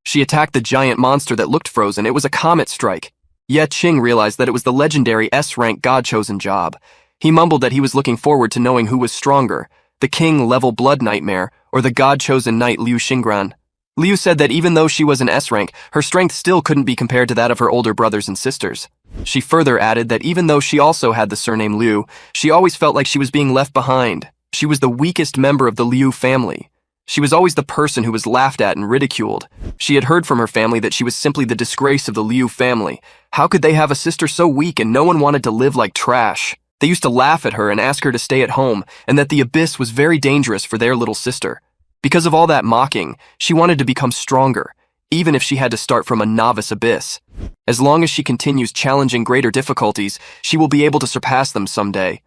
She attacked the giant monster that looked frozen. It was a comet strike. Ye Qing realized that it was the legendary S-rank God-chosen job. He mumbled that he was looking forward to knowing who was stronger, the king-level Blood Nightmare, or the God-chosen knight Liu Xingran. Liu said that even though she was an S-rank, her strength still couldn't be compared to that of her older brothers and sisters. She further added that even though she also had the surname Liu, she always felt like she was being left behind. She was the weakest member of the Liu family. She was always the person who was laughed at and ridiculed. She had heard from her family that she was simply the disgrace of the Liu family. How could they have a sister so weak and no one wanted to live like trash? They used to laugh at her and ask her to stay at home, and that the abyss was very dangerous for their little sister. Because of all that mocking, she wanted to become stronger, even if she had to start from a novice abyss. As long as she continues challenging greater difficulties, she will be able to surpass them someday.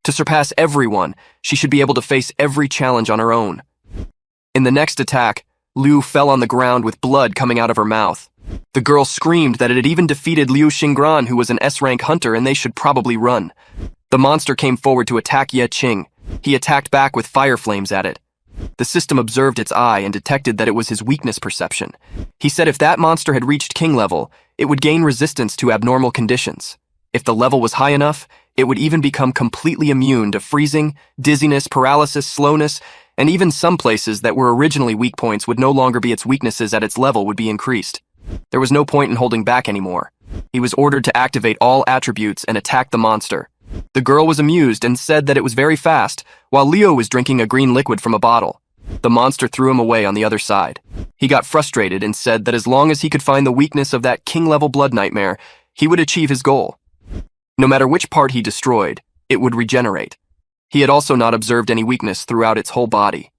To surpass everyone, she should be able to face every challenge on her own. In the next attack, Liu fell on the ground with blood coming out of her mouth. The girl screamed that it had even defeated Liu Xingran, who was an S-rank hunter, and they should probably run. The monster came forward to attack Ye Qing. He attacked back with fire flames at it. The system observed its eye and detected that it was his weakness perception. He said if that monster had reached king level, it would gain resistance to abnormal conditions. If the level was high enough, it would even become completely immune to freezing, dizziness, paralysis, slowness, and even some places that were originally weak points would no longer be its weaknesses at its level would be increased. There was no point in holding back anymore. He was ordered to activate all attributes and attack the monster. The girl was amused and said that it was very fast, while Leo was drinking a green liquid from a bottle. The monster threw him away on the other side. He got frustrated and said that as long as he could find the weakness of that king-level blood nightmare, he would achieve his goal. No matter which part he destroyed, it would regenerate. He had also not observed any weakness throughout its whole body.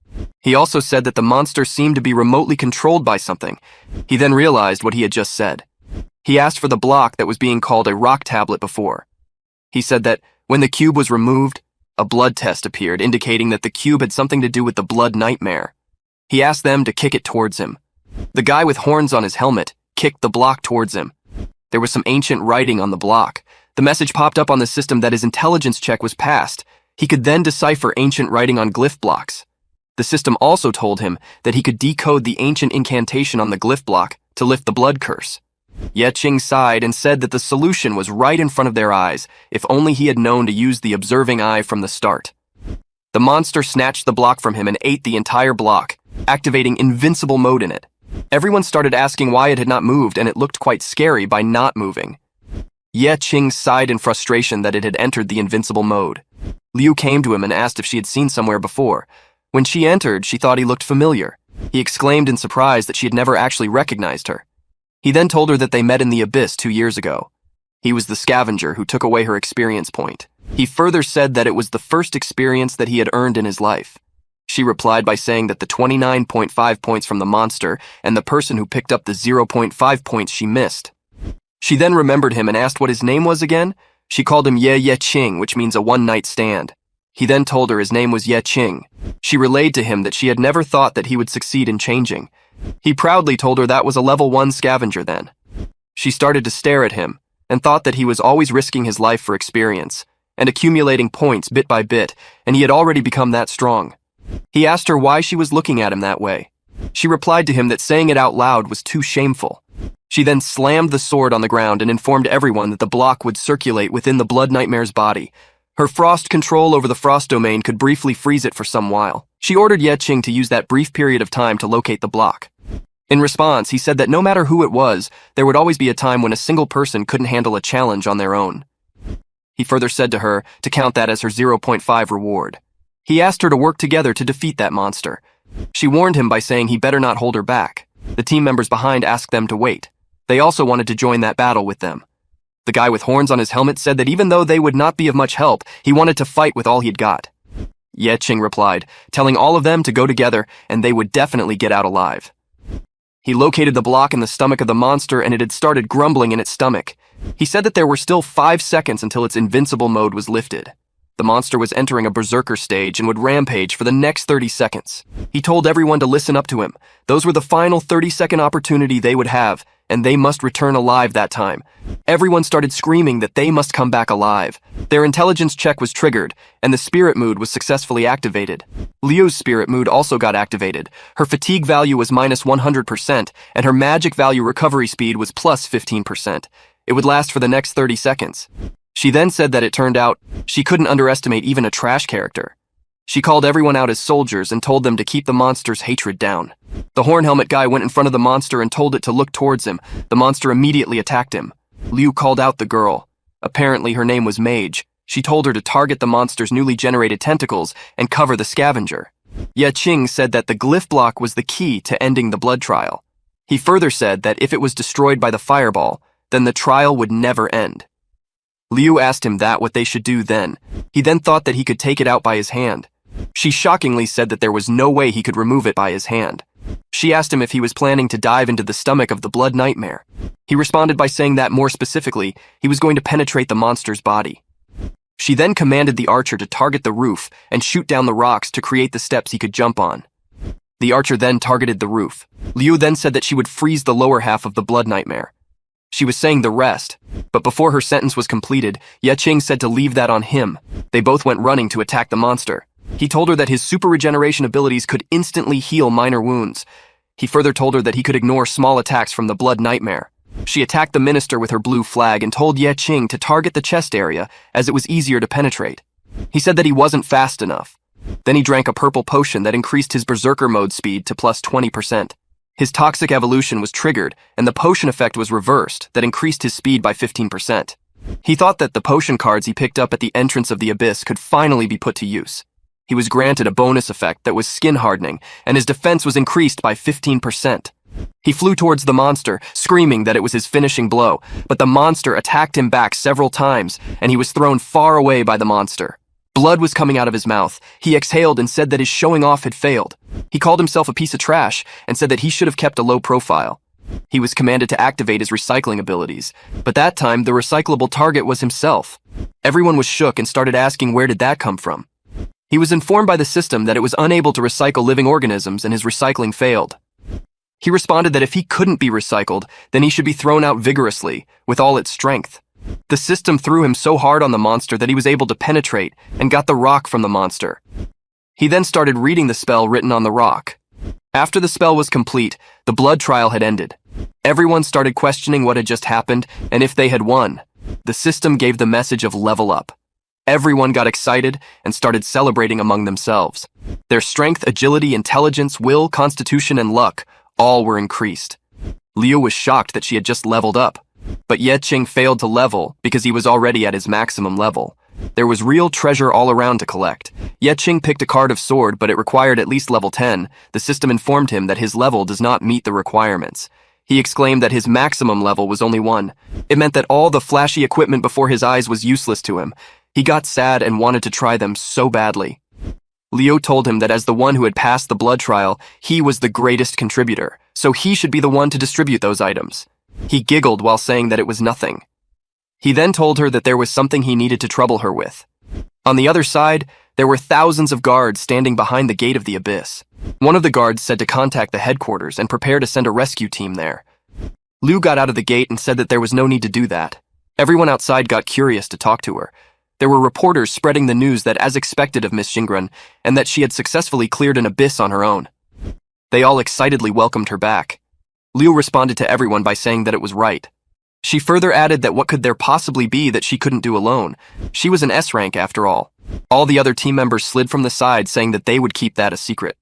He also said that the monster seemed to be remotely controlled by something. He then realized what he had just said. He asked for the block that was being called a rock tablet before. He said that when the cube was removed, a blood test appeared indicating that the cube had something to do with the blood nightmare. He asked them to kick it towards him. The guy with horns on his helmet kicked the block towards him. There was some ancient writing on the block. The message popped up on the system that his intelligence check was passed. He could then decipher ancient writing on glyph blocks. The system also told him that he could decode the ancient incantation on the glyph block to lift the blood curse. Ye Qing sighed and said that the solution was right in front of their eyes, if only he had known to use the observing eye from the start. The monster snatched the block from him and ate the entire block, activating invincible mode in it. Everyone started asking why it had not moved, and it looked quite scary by not moving. Ye Qing sighed in frustration that it had entered the invincible mode. Liu came to him and asked if she had seen somewhere before. When she entered, she thought he looked familiar. He exclaimed in surprise that she had never actually recognized her. He then told her that they met in the abyss 2 years ago. He was the scavenger who took away her experience point. He further said that it was the first experience that he had earned in his life. She replied by saying that the 29.5 points from the monster and the person who picked up the 0.5 points she missed. She then remembered him and asked what his name was again. She called him Ye Qing, which means a one-night stand. He then told her his name was Ye Qing. She relayed to him that she had never thought that he would succeed in changing. He proudly told her that was a level 1 scavenger then. She started to stare at him and thought that he was always risking his life for experience and accumulating points bit by bit, and he had already become that strong. He asked her why she was looking at him that way. She replied to him that saying it out loud was too shameful. She then slammed the sword on the ground and informed everyone that the block would circulate within the blood nightmare's body. Her frost control over the frost domain could briefly freeze it for some while. She ordered Ye Qing to use that brief period of time to locate the block. In response, he said that no matter who it was, there would always be a time when a single person couldn't handle a challenge on their own. He further said to her to count that as her 0.5 reward. He asked her to work together to defeat that monster. She warned him by saying he better not hold her back. The team members behind asked them to wait. They also wanted to join that battle with them. The guy with horns on his helmet said that even though they would not be of much help, he wanted to fight with all he had got. Ye Qing replied, telling all of them to go together and they would definitely get out alive. He located the block in the stomach of the monster and it had started grumbling in its stomach. He said that there were still 5 seconds until its invincible mode was lifted. The monster was entering a berserker stage and would rampage for the next 30 seconds. He told everyone to listen up to him. Those were the final 30-second opportunity they would have, and they must return alive that time. Everyone started screaming that they must come back alive. Their intelligence check was triggered, and the spirit mood was successfully activated. Liu's spirit mood also got activated. Her fatigue value was minus 100%, and her magic value recovery speed was plus 15%. It would last for the next 30 seconds. She then said that it turned out she couldn't underestimate even a trash character. She called everyone out as soldiers and told them to keep the monster's hatred down. The horn helmet guy went in front of the monster and told it to look towards him. The monster immediately attacked him. Liu called out the girl. Apparently her name was Mage. She told her to target the monster's newly generated tentacles and cover the scavenger. Ye Qing said that the glyph block was the key to ending the blood trial. He further said that if it was destroyed by the fireball, then the trial would never end. Liu asked him what they should do then. He then thought that he could take it out by his hand. She shockingly said that there was no way he could remove it by his hand. She asked him if he was planning to dive into the stomach of the blood nightmare. He responded by saying that more specifically, he was going to penetrate the monster's body. She then commanded the archer to target the roof and shoot down the rocks to create the steps he could jump on. The archer then targeted the roof. Liu then said that she would freeze the lower half of the blood nightmare. She was saying the rest, but before her sentence was completed, Ye Qing said to leave that on him. They both went running to attack the monster. He told her that his super regeneration abilities could instantly heal minor wounds. He further told her that he could ignore small attacks from the blood nightmare. She attacked the minister with her blue flag and told Ye Qing to target the chest area as it was easier to penetrate. He said that he wasn't fast enough. Then he drank a purple potion that increased his berserker mode speed to plus 20%. His toxic evolution was triggered, and the potion effect was reversed that increased his speed by 15%. He thought that the potion cards he picked up at the entrance of the abyss could finally be put to use. He was granted a bonus effect that was skin hardening, and his defense was increased by 15%. He flew towards the monster, screaming that it was his finishing blow, but the monster attacked him back several times, and he was thrown far away by the monster. Blood was coming out of his mouth. He exhaled and said that his showing off had failed. He called himself a piece of trash and said that he should have kept a low profile. He was commanded to activate his recycling abilities, but that time the recyclable target was himself. Everyone was shook and started asking where did that come from. He was informed by the system that it was unable to recycle living organisms and his recycling failed. He responded that if he couldn't be recycled, then he should be thrown out vigorously, with all its strength. The system threw him so hard on the monster that he was able to penetrate and got the rock from the monster. He then started reading the spell written on the rock. After the spell was complete, the blood trial had ended. Everyone started questioning what had just happened and if they had won. The system gave the message of level up. Everyone got excited and started celebrating among themselves. Their strength, agility, intelligence, will, constitution, and luck all were increased. Liu was shocked that she had just leveled up, but Ye Qing failed to level because he was already at his maximum level. There was real treasure all around to collect. Ye Qing picked a card of sword, but it required at least level 10. The system informed him that his level does not meet the requirements. He exclaimed that his maximum level was only 1. It meant that all the flashy equipment before his eyes was useless to him. He got sad and wanted to try them so badly. Liu told him that as the one who had passed the blood trial, he was the greatest contributor, so he should be the one to distribute those items. He giggled while saying that it was nothing. He then told her that there was something he needed to trouble her with. On the other side, there were thousands of guards standing behind the gate of the abyss. One of the guards said to contact the headquarters and prepare to send a rescue team there. Liu got out of the gate and said that there was no need to do that. Everyone outside got curious to talk to her. There were reporters spreading the news that as expected of Miss Xingran, and that she had successfully cleared an abyss on her own. They all excitedly welcomed her back. Liu responded to everyone by saying that it was right. She further added that what could there possibly be that she couldn't do alone? She was an S rank after all. All the other team members slid from the side saying that they would keep that a secret.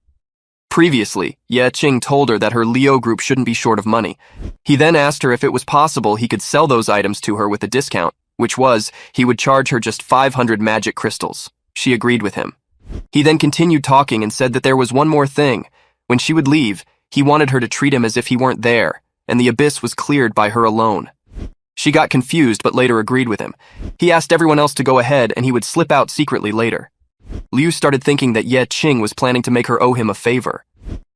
Previously, Ye Qing told her that her Liu group shouldn't be short of money. He then asked her if it was possible he could sell those items to her with a discount, which was, he would charge her just 500 magic crystals. She agreed with him. He then continued talking and said that there was one more thing. When she would leave, he wanted her to treat him as if he weren't there, and the abyss was cleared by her alone. She got confused but later agreed with him. He asked everyone else to go ahead and he would slip out secretly later. Liu started thinking that Ye Qing was planning to make her owe him a favor.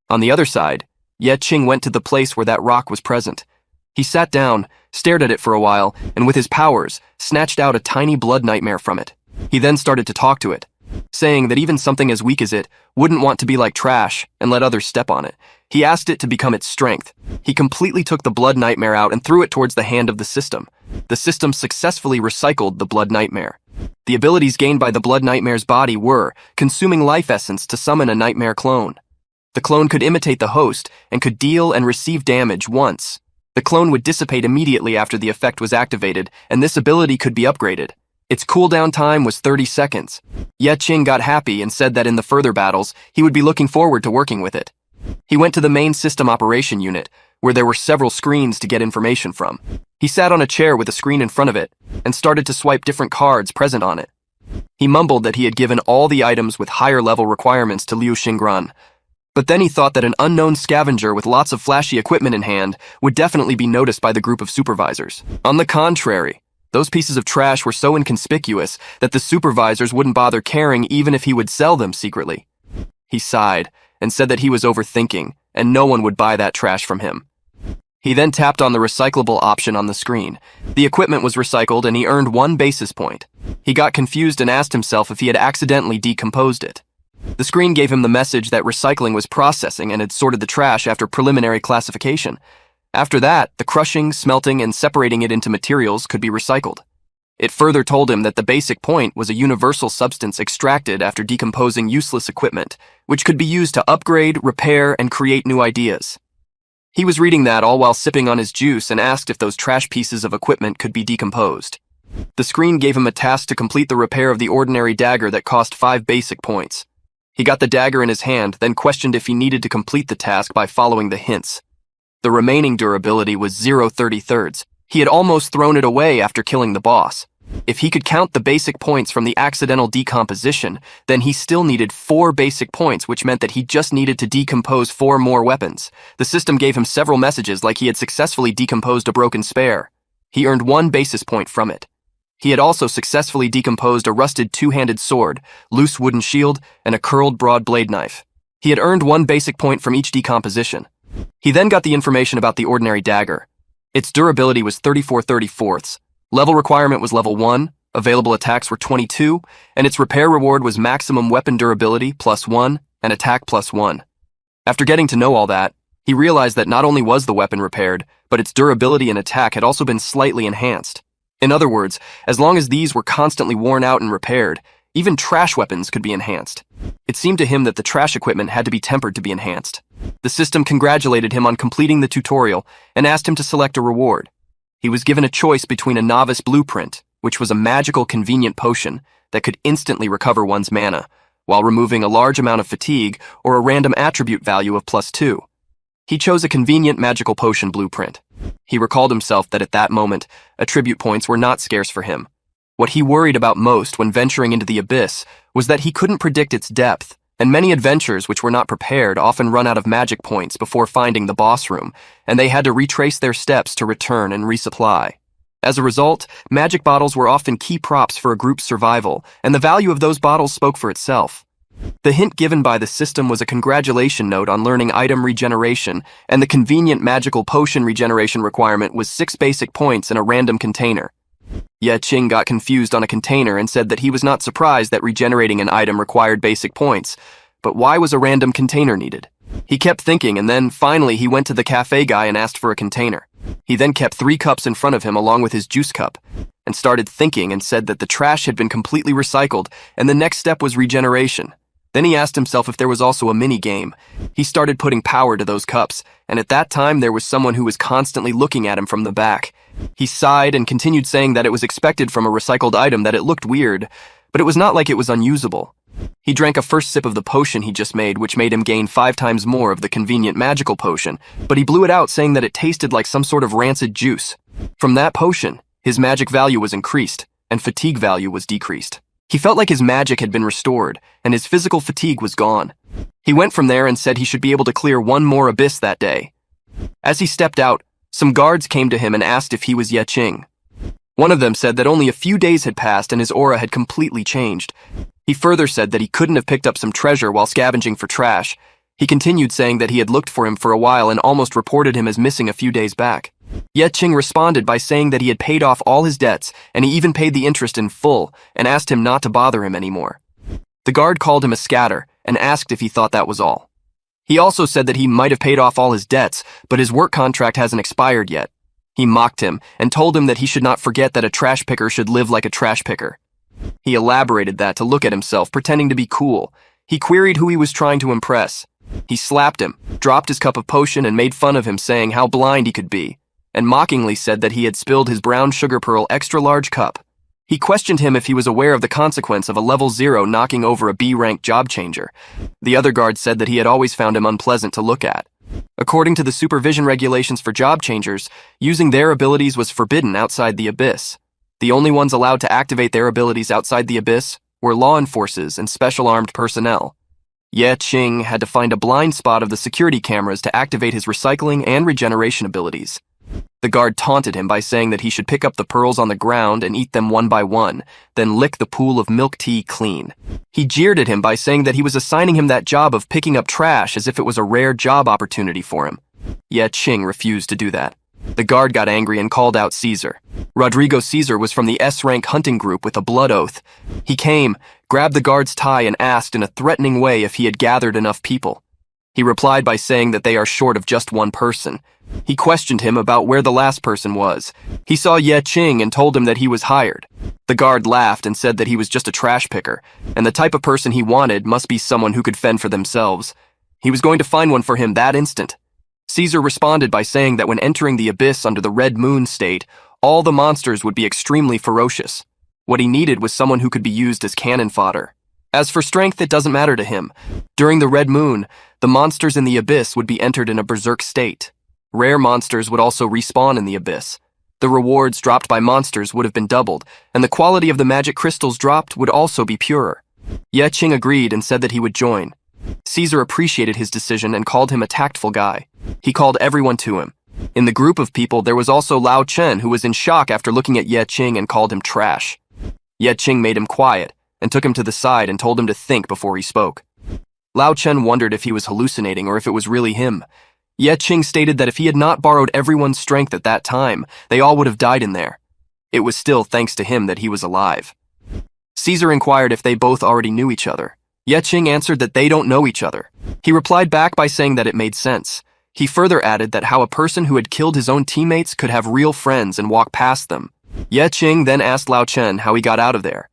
On the other side, Ye Qing went to the place where that rock was present. He sat down, stared at it for a while, and with his powers, snatched out a tiny blood nightmare from it. He then started to talk to it, saying that even something as weak as it wouldn't want to be like trash and let others step on it. He asked it to become its strength. He completely took the blood nightmare out and threw it towards the hand of the system. The system successfully recycled the blood nightmare. The abilities gained by the blood nightmare's body were consuming life essence to summon a nightmare clone. The clone could imitate the host and could deal and receive damage once. The clone would dissipate immediately after the effect was activated, and this ability could be upgraded. Its cooldown time was 30 seconds. Ye Qing got happy and said that in the further battles, he would be looking forward to working with it. He went to the main system operation unit, where there were several screens to get information from. He sat on a chair with a screen in front of it, and started to swipe different cards present on it. He mumbled that he had given all the items with higher level requirements to Liu Xingran. But then he thought that an unknown scavenger with lots of flashy equipment in hand would definitely be noticed by the group of supervisors. On the contrary, those pieces of trash were so inconspicuous that the supervisors wouldn't bother caring even if he would sell them secretly. He sighed and said that he was overthinking and no one would buy that trash from him. He then tapped on the recyclable option on the screen. The equipment was recycled and he earned 1 basis point. He got confused and asked himself if he had accidentally decomposed it. The screen gave him the message that recycling was processing and had sorted the trash after preliminary classification. After that, the crushing, smelting, and separating it into materials could be recycled. It further told him that the basic point was a universal substance extracted after decomposing useless equipment, which could be used to upgrade, repair, and create new ideas. He was reading that all while sipping on his juice and asked if those trash pieces of equipment could be decomposed. The screen gave him a task to complete the repair of the ordinary dagger that cost 5 basic points. He got the dagger in his hand, then questioned if he needed to complete the task by following the hints. The remaining durability was 0.33. He had almost thrown it away after killing the boss. If he could count the basic points from the accidental decomposition, then he still needed 4 basic points, which meant that he just needed to decompose 4 more weapons. The system gave him several messages like he had successfully decomposed a broken spare. He earned 1 basis point from it. He had also successfully decomposed a rusted 2-handed sword, loose wooden shield, and a curled broad blade knife. He had earned 1 basic point from each decomposition. He then got the information about the ordinary dagger. Its durability was 34/34. Level requirement was level 1, available attacks were 22, and its repair reward was maximum weapon durability +1 and attack +1. After getting to know all that, he realized that not only was the weapon repaired, but its durability and attack had also been slightly enhanced. In other words, as long as these were constantly worn out and repaired, even trash weapons could be enhanced. It seemed to him that the trash equipment had to be tempered to be enhanced. The system congratulated him on completing the tutorial and asked him to select a reward. He was given a choice between a novice blueprint, which was a magical convenient potion that could instantly recover one's mana, while removing a large amount of fatigue, or a random attribute value of +2. He chose a convenient magical potion blueprint. He recalled himself that at that moment, attribute points were not scarce for him. What he worried about most when venturing into the abyss was that he couldn't predict its depth, and many adventures which were not prepared often run out of magic points before finding the boss room, and they had to retrace their steps to return and resupply. As a result, magic bottles were often key props for a group's survival, and the value of those bottles spoke for itself. The hint given by the system was a congratulation note on learning item regeneration, and the convenient magical potion regeneration requirement was 6 basic points in a random container. Ye Qing got confused on a container and said that he was not surprised that regenerating an item required basic points, but why was a random container needed? He kept thinking, and then finally he went to the cafe guy and asked for a container. He then kept 3 cups in front of him along with his juice cup, and started thinking and said that the trash had been completely recycled, and the next step was regeneration. Then he asked himself if there was also a mini-game. He started putting power to those cups, and at that time there was someone who was constantly looking at him from the back. He sighed and continued saying that it was expected from a recycled item that it looked weird, but it was not like it was unusable. He drank a first sip of the potion he just made, which made him gain 5 times more of the convenient magical potion, but he blew it out saying that it tasted like some sort of rancid juice. From that potion, his magic value was increased, and fatigue value was decreased. He felt like his magic had been restored, and his physical fatigue was gone. He went from there and said he should be able to clear 1 more abyss that day. As he stepped out, some guards came to him and asked if he was Ye Qing. One of them said that only a few days had passed and his aura had completely changed. He further said that he couldn't have picked up some treasure while scavenging for trash. He continued saying that he had looked for him for a while and almost reported him as missing a few days back. Ye Qing responded by saying that he had paid off all his debts, and he even paid the interest in full, and asked him not to bother him anymore. The guard called him a scatter, and asked if he thought that was all. He also said that he might have paid off all his debts, but his work contract hasn't expired yet. He mocked him, and told him that he should not forget that a trash picker should live like a trash picker. He elaborated that to look at himself, pretending to be cool. He queried who he was trying to impress. He slapped him, dropped his cup of potion, and made fun of him, saying how blind he could be, and mockingly said that he had spilled his brown sugar pearl extra-large cup. He questioned him if he was aware of the consequence of a level 0 knocking over a B-rank job changer. The other guard said that he had always found him unpleasant to look at. According to the supervision regulations for job changers, using their abilities was forbidden outside the abyss. The only ones allowed to activate their abilities outside the abyss were law enforcers and special armed personnel. Ye Qing had to find a blind spot of the security cameras to activate his recycling and regeneration abilities. The guard taunted him by saying that he should pick up the pearls on the ground and eat them one by one, then lick the pool of milk tea clean. He jeered at him by saying that he was assigning him that job of picking up trash as if it was a rare job opportunity for him. Ye Qing refused to do that. The guard got angry and called out Caesar. Rodrigo Caesar was from the S-rank hunting group with a blood oath. He came, grabbed the guard's tie, and asked in a threatening way if he had gathered enough people. He replied by saying that they are short of just one person. He questioned him about where the last person was. He saw Ye Qing and told him that he was hired. The guard laughed and said that he was just a trash picker, and the type of person he wanted must be someone who could fend for themselves. He was going to find one for him that instant. Caesar responded by saying that when entering the abyss under the Red Moon state, all the monsters would be extremely ferocious. What he needed was someone who could be used as cannon fodder. As for strength, it doesn't matter to him. During the Red Moon, the monsters in the abyss would be entered in a berserk state. Rare monsters would also respawn in the abyss. The rewards dropped by monsters would have been doubled, and the quality of the magic crystals dropped would also be purer. Ye Qing agreed and said that he would join. Caesar appreciated his decision and called him a tactful guy. He called everyone to him. In the group of people, there was also Lao Chen, who was in shock after looking at Ye Qing and called him trash. Ye Qing made him quiet and took him to the side and told him to think before he spoke. Lao Chen wondered if he was hallucinating or if it was really him. Ye Qing stated that if he had not borrowed everyone's strength at that time, they all would have died in there. It was still thanks to him that he was alive. Caesar inquired if they both already knew each other. Ye Qing answered that they don't know each other. He replied back by saying that it made sense. He further added that how a person who had killed his own teammates could have real friends and walk past them. Ye Qing then asked Lao Chen how he got out of there.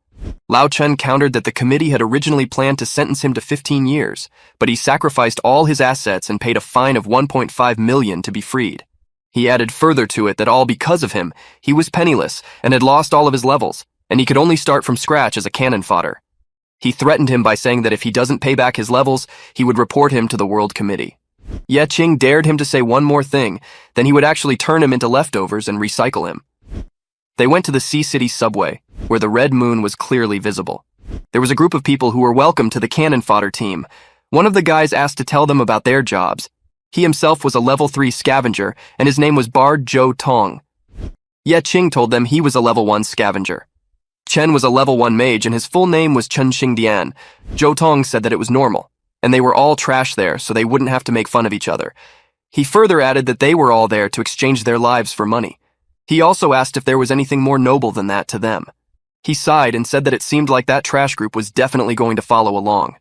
Lao Chen countered that the committee had originally planned to sentence him to 15 years, but he sacrificed all his assets and paid a fine of 1.5 million to be freed. He added further to it that all because of him, he was penniless and had lost all of his levels, and he could only start from scratch as a cannon fodder. He threatened him by saying that if he doesn't pay back his levels, he would report him to the World Committee. Ye Qing dared him to say one more thing, then he would actually turn him into leftovers and recycle him. They went to the Sea City subway, where the Red Moon was clearly visible. There was a group of people who were welcome to the cannon fodder team. One of the guys asked to tell them about their jobs. He himself was a level 3 scavenger, and his name was Bard Zhou Tong. Ye Qing told them he was a level 1 scavenger. Chen was a level 1 mage, and his full name was Chen Xingdian. Zhou Tong said that it was normal, and they were all trash there, so they wouldn't have to make fun of each other. He further added that they were all there to exchange their lives for money. He also asked if there was anything more noble than that to them. He sighed and said that it seemed like that trash group was definitely going to follow along.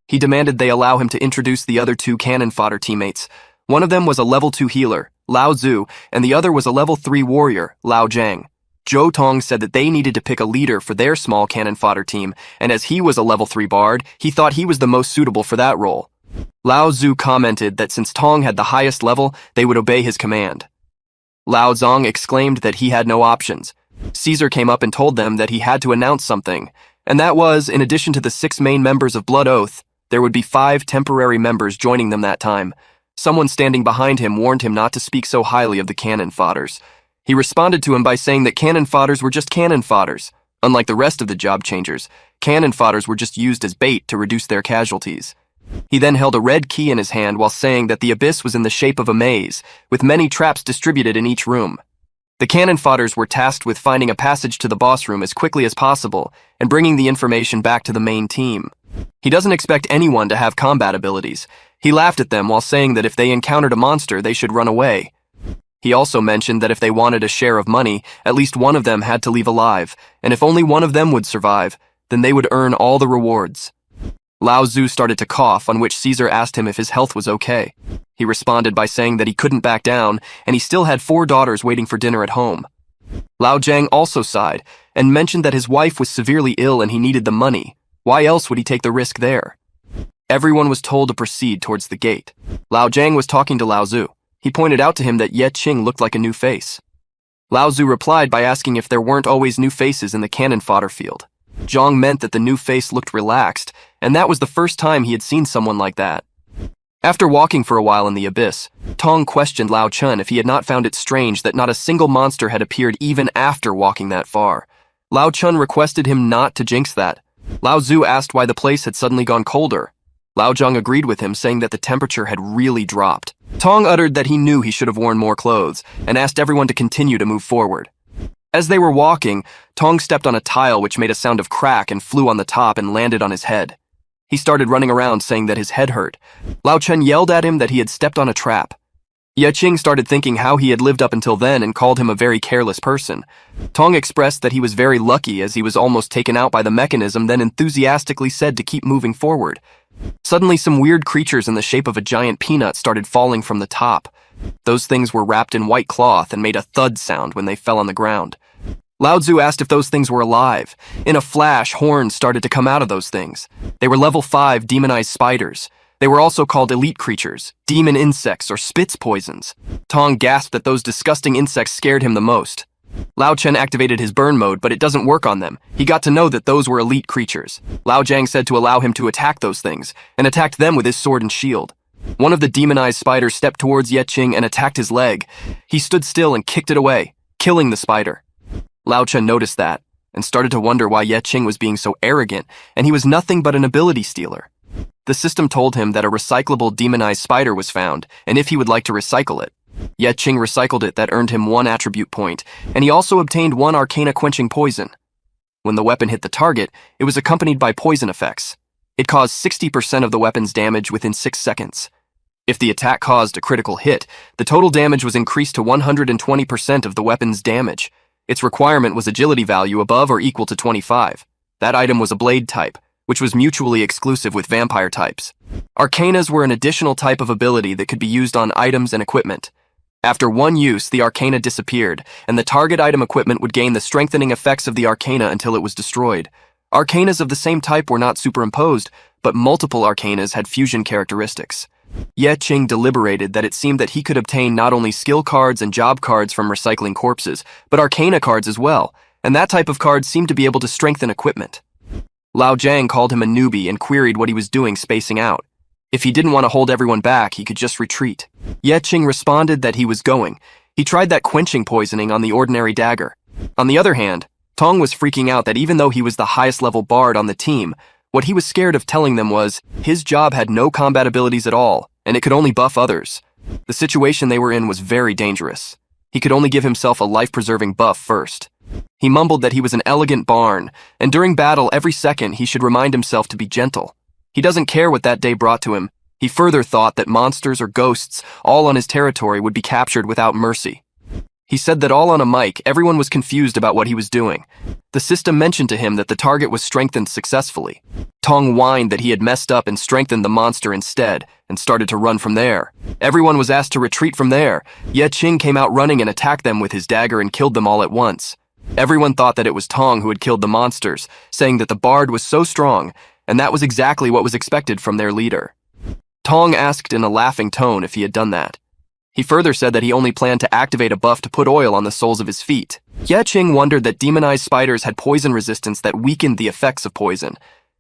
He demanded they allow him to introduce the other 2 cannon fodder teammates. One of them was a level 2 healer, Lao Zhu, and the other was a level 3 warrior, Lao Zhang. Zhou Tong said that they needed to pick a leader for their small cannon fodder team, and as he was a level 3 bard, he thought he was the most suitable for that role. Lao Zhu commented that since Tong had the highest level, they would obey his command. Lao Zhang exclaimed that he had no options. Caesar came up and told them that he had to announce something, and that was, in addition to the 6 main members of Blood Oath, there would be 5 temporary members joining them that time. Someone standing behind him warned him not to speak so highly of the cannon fodders. He responded to him by saying that cannon fodders were just cannon fodders. Unlike the rest of the job changers, cannon fodders were just used as bait to reduce their casualties. He then held a red key in his hand while saying that the abyss was in the shape of a maze, with many traps distributed in each room. The cannon fodders were tasked with finding a passage to the boss room as quickly as possible and bringing the information back to the main team. He doesn't expect anyone to have combat abilities. He laughed at them while saying that if they encountered a monster, they should run away. He also mentioned that if they wanted a share of money, at least one of them had to leave alive, and if only one of them would survive, then they would earn all the rewards. Lao Zhu started to cough, on which Caesar asked him if his health was okay. He responded by saying that he couldn't back down, and he still had 4 daughters waiting for dinner at home. Lao Zhang also sighed, and mentioned that his wife was severely ill and he needed the money. Why else would he take the risk there? Everyone was told to proceed towards the gate. Lao Zhang was talking to Lao Zhu. He pointed out to him that Ye Qing looked like a new face. Lao Zhu replied by asking if there weren't always new faces in the cannon fodder field. Zhang meant that the new face looked relaxed, and that was the first time he had seen someone like that. After walking for a while in the abyss, Tong questioned Lao Chen if he had not found it strange that not a single monster had appeared even after walking that far. Lao Chen requested him not to jinx that. Lao Zhu asked why the place had suddenly gone colder. Lao Zhang agreed with him, saying that the temperature had really dropped. Tong uttered that he knew he should have worn more clothes, and asked everyone to continue to move forward. As they were walking, Tong stepped on a tile which made a sound of crack and flew on the top and landed on his head. He started running around saying that his head hurt. Lao Chen yelled at him that he had stepped on a trap. Ye Qing started thinking how he had lived up until then and called him a very careless person. Tong expressed that he was very lucky as he was almost taken out by the mechanism, then enthusiastically said to keep moving forward. Suddenly, some weird creatures in the shape of a giant peanut started falling from the top. Those things were wrapped in white cloth and made a thud sound when they fell on the ground. Lao Tzu asked if those things were alive. In a flash, horns started to come out of those things. They were level 5 demonized spiders. They were also called elite creatures, demon insects, or spitz poisons. Tong gasped that those disgusting insects scared him the most. Lao Chen activated his burn mode, but it doesn't work on them. He got to know that those were elite creatures. Lao Jiang said to allow him to attack those things, and attacked them with his sword and shield. One of the demonized spiders stepped towards Ye Qing and attacked his leg. He stood still and kicked it away, killing the spider. Lao Chen noticed that, and started to wonder why Ye Qing was being so arrogant, and he was nothing but an ability stealer. The system told him that a recyclable demonized spider was found, and if he would like to recycle it. Ye Qing recycled it. That earned him 1 attribute point, and he also obtained 1 arcana quenching poison. When the weapon hit the target, it was accompanied by poison effects. It caused 60% of the weapon's damage within 6 seconds. If the attack caused a critical hit, the total damage was increased to 120% of the weapon's damage. Its requirement was agility value above or equal to 25. That item was a blade type, which was mutually exclusive with vampire types. Arcanas were an additional type of ability that could be used on items and equipment. After 1 use, the arcana disappeared, and the target item equipment would gain the strengthening effects of the arcana until it was destroyed. Arcanas of the same type were not superimposed, but multiple arcanas had fusion characteristics. Ye Qing deliberated that it seemed that he could obtain not only skill cards and job cards from recycling corpses, but arcana cards as well, and that type of card seemed to be able to strengthen equipment. Lao Jiang called him a newbie and queried what he was doing spacing out. If he didn't want to hold everyone back, he could just retreat. Ye Qing responded that he was going. He tried that quenching poisoning on the ordinary dagger. On the other hand, Tong was freaking out that even though he was the highest level bard on the team, what he was scared of telling them was his job had no combat abilities at all, and it could only buff others. The situation they were in was very dangerous. He could only give himself a life-preserving buff first. He mumbled that he was an elegant barn, and during battle every second he should remind himself to be gentle. He doesn't care what that day brought to him. He further thought that monsters or ghosts all on his territory would be captured without mercy. He said that all on a mic, everyone was confused about what he was doing. The system mentioned to him that the target was strengthened successfully. Tong whined that he had messed up and strengthened the monster instead, and started to run from there. Everyone was asked to retreat from there. Ye Qing came out running and attacked them with his dagger and killed them all at once. Everyone thought that it was Tong who had killed the monsters, saying that the bard was so strong, and that was exactly what was expected from their leader. Tong asked in a laughing tone if he had done that. He further said that he only planned to activate a buff to put oil on the soles of his feet. Ye Qing wondered that demonized spiders had poison resistance that weakened the effects of poison.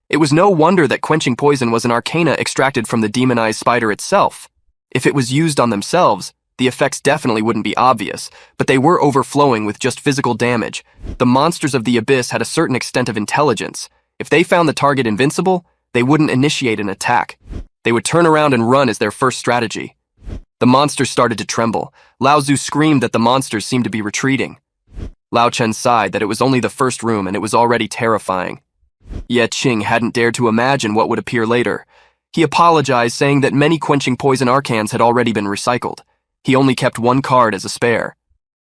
It was no wonder that quenching poison was an arcana extracted from the demonized spider itself. If it was used on themselves, the effects definitely wouldn't be obvious, but they were overflowing with just physical damage. The monsters of the abyss had a certain extent of intelligence. If they found the target invincible, they wouldn't initiate an attack. They would turn around and run as their first strategy. The monsters started to tremble. Lao Tzu screamed that the monsters seemed to be retreating. Lao Chen sighed that it was only the first room and it was already terrifying. Ye Qing hadn't dared to imagine what would appear later. He apologized, saying that many quenching poison arcans had already been recycled. He only kept 1 card as a spare.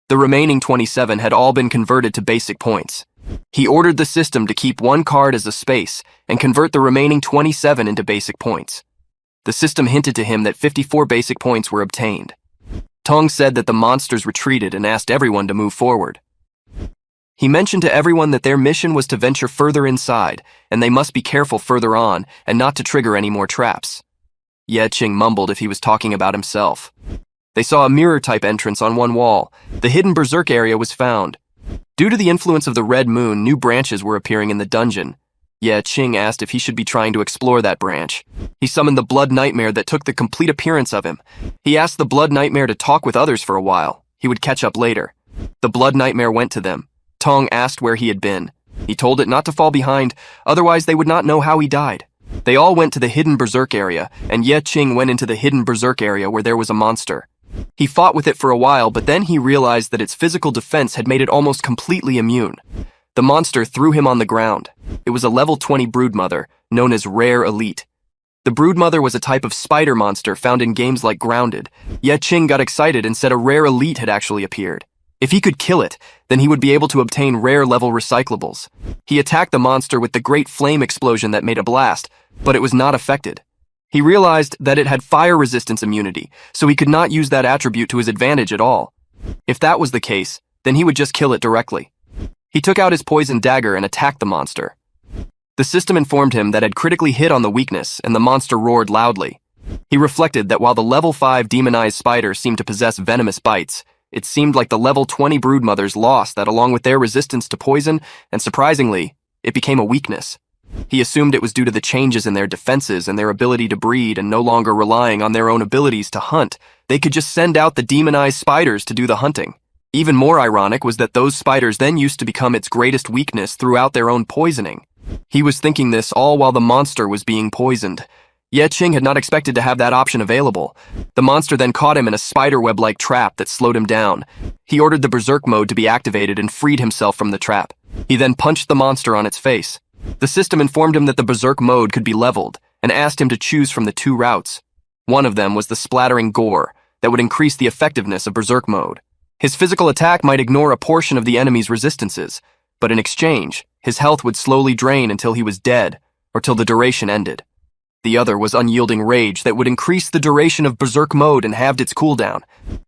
The remaining 27 had all been converted to basic points. He ordered the system to keep 1 card as a space and convert the remaining 27 into basic points. The system hinted to him that 54 basic points were obtained. Tong said that the monsters retreated and asked everyone to move forward. He mentioned to everyone that their mission was to venture further inside, and they must be careful further on and not to trigger any more traps. Ye Qing mumbled if he was talking about himself. They saw a mirror-type entrance on one wall. The hidden berserk area was found. Due to the influence of the red moon, new branches were appearing in the dungeon. Ye Qing asked if he should be trying to explore that branch. He summoned the blood nightmare that took the complete appearance of him. He asked the blood nightmare to talk with others for a while. He would catch up later. The blood nightmare went to them. Tong asked where he had been. He told it not to fall behind, otherwise they would not know how he died. They all went to the hidden berserk area, and Ye Qing went into the hidden berserk area where there was a monster. He fought with it for a while, but then he realized that its physical defense had made it almost completely immune. The monster threw him on the ground. It was a level 20 broodmother, known as Rare Elite. The broodmother was a type of spider monster found in games like Grounded. Ye Qing got excited and said a Rare Elite had actually appeared. If he could kill it, then he would be able to obtain rare-level recyclables. He attacked the monster with the great flame explosion that made a blast, but it was not affected. He realized that it had fire resistance immunity, so he could not use that attribute to his advantage at all. If that was the case, then he would just kill it directly. He took out his poison dagger and attacked the monster. The system informed him that it had critically hit on the weakness, and the monster roared loudly. He reflected that while the level 5 demonized spider seemed to possess venomous bites, it seemed like the level 20 broodmothers lost that along with their resistance to poison, and surprisingly, it became a weakness. He assumed it was due to the changes in their defenses and their ability to breed, and no longer relying on their own abilities to hunt. They could just send out the demonized spiders to do the hunting. Even more ironic was that those spiders then used to become its greatest weakness throughout their own poisoning. He was thinking this all while the monster was being poisoned. Ye Qing had not expected to have that option available. The monster then caught him in a spiderweb-like trap that slowed him down. He ordered the berserk mode to be activated and freed himself from the trap. He then punched the monster on its face. The system informed him that the berserk mode could be leveled, and asked him to choose from the 2 routes. One of them was the splattering gore, that would increase the effectiveness of berserk mode. His physical attack might ignore a portion of the enemy's resistances, but in exchange, his health would slowly drain until he was dead, or till the duration ended. The other was unyielding rage that would increase the duration of berserk mode and halved its cooldown.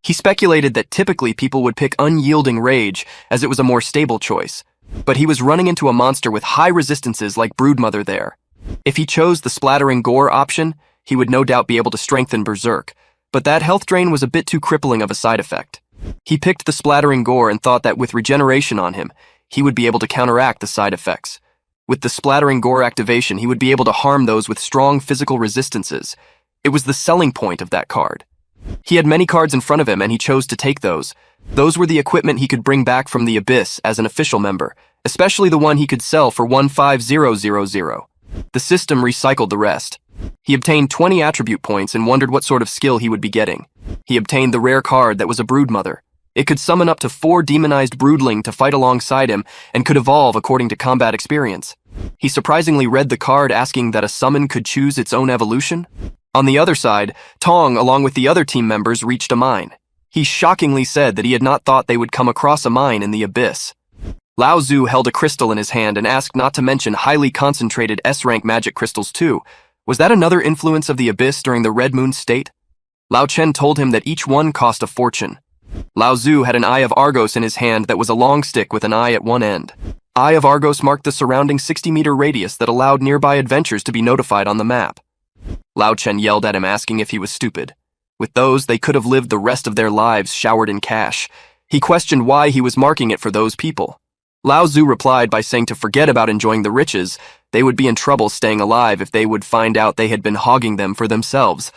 He speculated that typically people would pick unyielding rage as it was a more stable choice, but he was running into a monster with high resistances like Broodmother there. If he chose the splattering gore option, he would no doubt be able to strengthen berserk, but that health drain was a bit too crippling of a side effect. He picked the splattering gore and thought that with regeneration on him, he would be able to counteract the side effects. With the splattering gore activation, he would be able to harm those with strong physical resistances. It was the selling point of that card. He had many cards in front of him, and he chose to take those. Those were the equipment he could bring back from the Abyss as an official member, especially the one he could sell for 15000. The system recycled the rest. He obtained 20 attribute points and wondered what sort of skill he would be getting. He obtained the rare card that was a Broodmother. It could summon up to 4 demonized broodling to fight alongside him and could evolve according to combat experience. He surprisingly read the card asking that a summon could choose its own evolution. On the other side, Tong, along with the other team members, reached a mine. He shockingly said that he had not thought they would come across a mine in the Abyss. Lao Zhu held a crystal in his hand and asked not to mention highly concentrated S-rank magic crystals too. Was that another influence of the Abyss during the Red Moon state? Lao Chen told him that each one cost a fortune. Lao Zhu had an Eye of Argos in his hand that was a long stick with an eye at one end. Eye of Argos marked the surrounding 60-meter radius that allowed nearby adventures to be notified on the map. Lao Chen yelled at him asking if he was stupid. With those, they could have lived the rest of their lives showered in cash. He questioned why he was marking it for those people. Lao Zhu replied by saying to forget about enjoying the riches. They would be in trouble staying alive if they would find out they had been hogging them for themselves.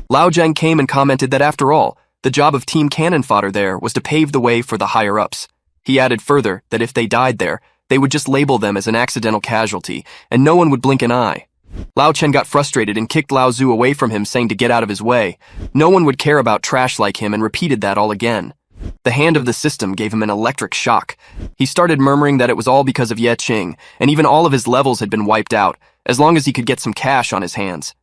Lao Zhang came and commented that after all, the job of team cannon fodder there was to pave the way for the higher-ups. He added further that if they died there, they would just label them as an accidental casualty, and no one would blink an eye. Lao Chen got frustrated and kicked Lao Zhu away from him, saying to get out of his way. No one would care about trash like him, and repeated that all again. The hand of the system gave him an electric shock. He started murmuring that it was all because of Ye Qing, and even all of his levels had been wiped out, as long as he could get some cash on his hands.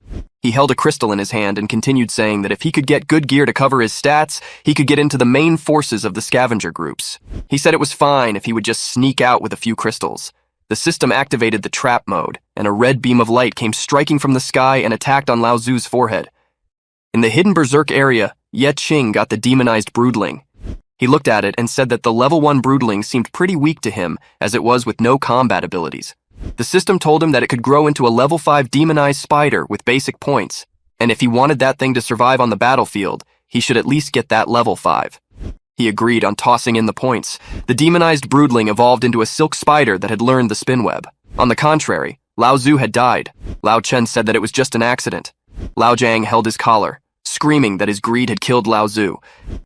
He held a crystal in his hand and continued saying that if he could get good gear to cover his stats, he could get into the main forces of the scavenger groups. He said it was fine if he would just sneak out with a few crystals. The system activated the trap mode, and a red beam of light came striking from the sky and attacked on Lao Zhu's forehead. In the hidden berserk area, Ye Qing got the demonized broodling. He looked at it and said that the level 1 broodling seemed pretty weak to him, as it was with no combat abilities. The system told him that it could grow into a level 5 demonized spider with basic points, and if he wanted that thing to survive on the battlefield, he should at least get that level 5. He agreed on tossing in the points. The demonized broodling evolved into a silk spider that had learned the spin web. On the contrary, Lao Zhu had died. Lao Chen said that it was just an accident. Lao Zhang held his collar, screaming that his greed had killed Lao Zhu.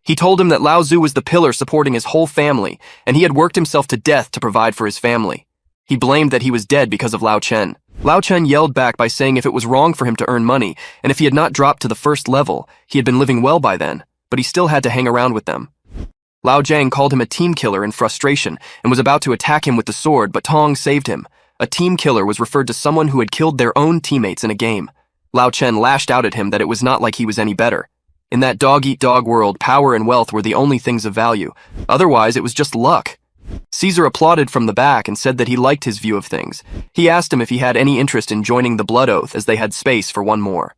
He told him that Lao Zhu was the pillar supporting his whole family, and he had worked himself to death to provide for his family. He blamed that he was dead because of Lao Chen. Lao Chen yelled back by saying if it was wrong for him to earn money, and if he had not dropped to the first level, he had been living well by then, but he still had to hang around with them. Lao Zhang called him a team killer in frustration and was about to attack him with the sword, but Tong saved him. A team killer was referred to someone who had killed their own teammates in a game. Lao Chen lashed out at him that it was not like he was any better. In that dog-eat-dog world, power and wealth were the only things of value. Otherwise, it was just luck. Caesar applauded from the back and said that he liked his view of things. He asked him if he had any interest in joining the Blood Oath, as they had space for one more.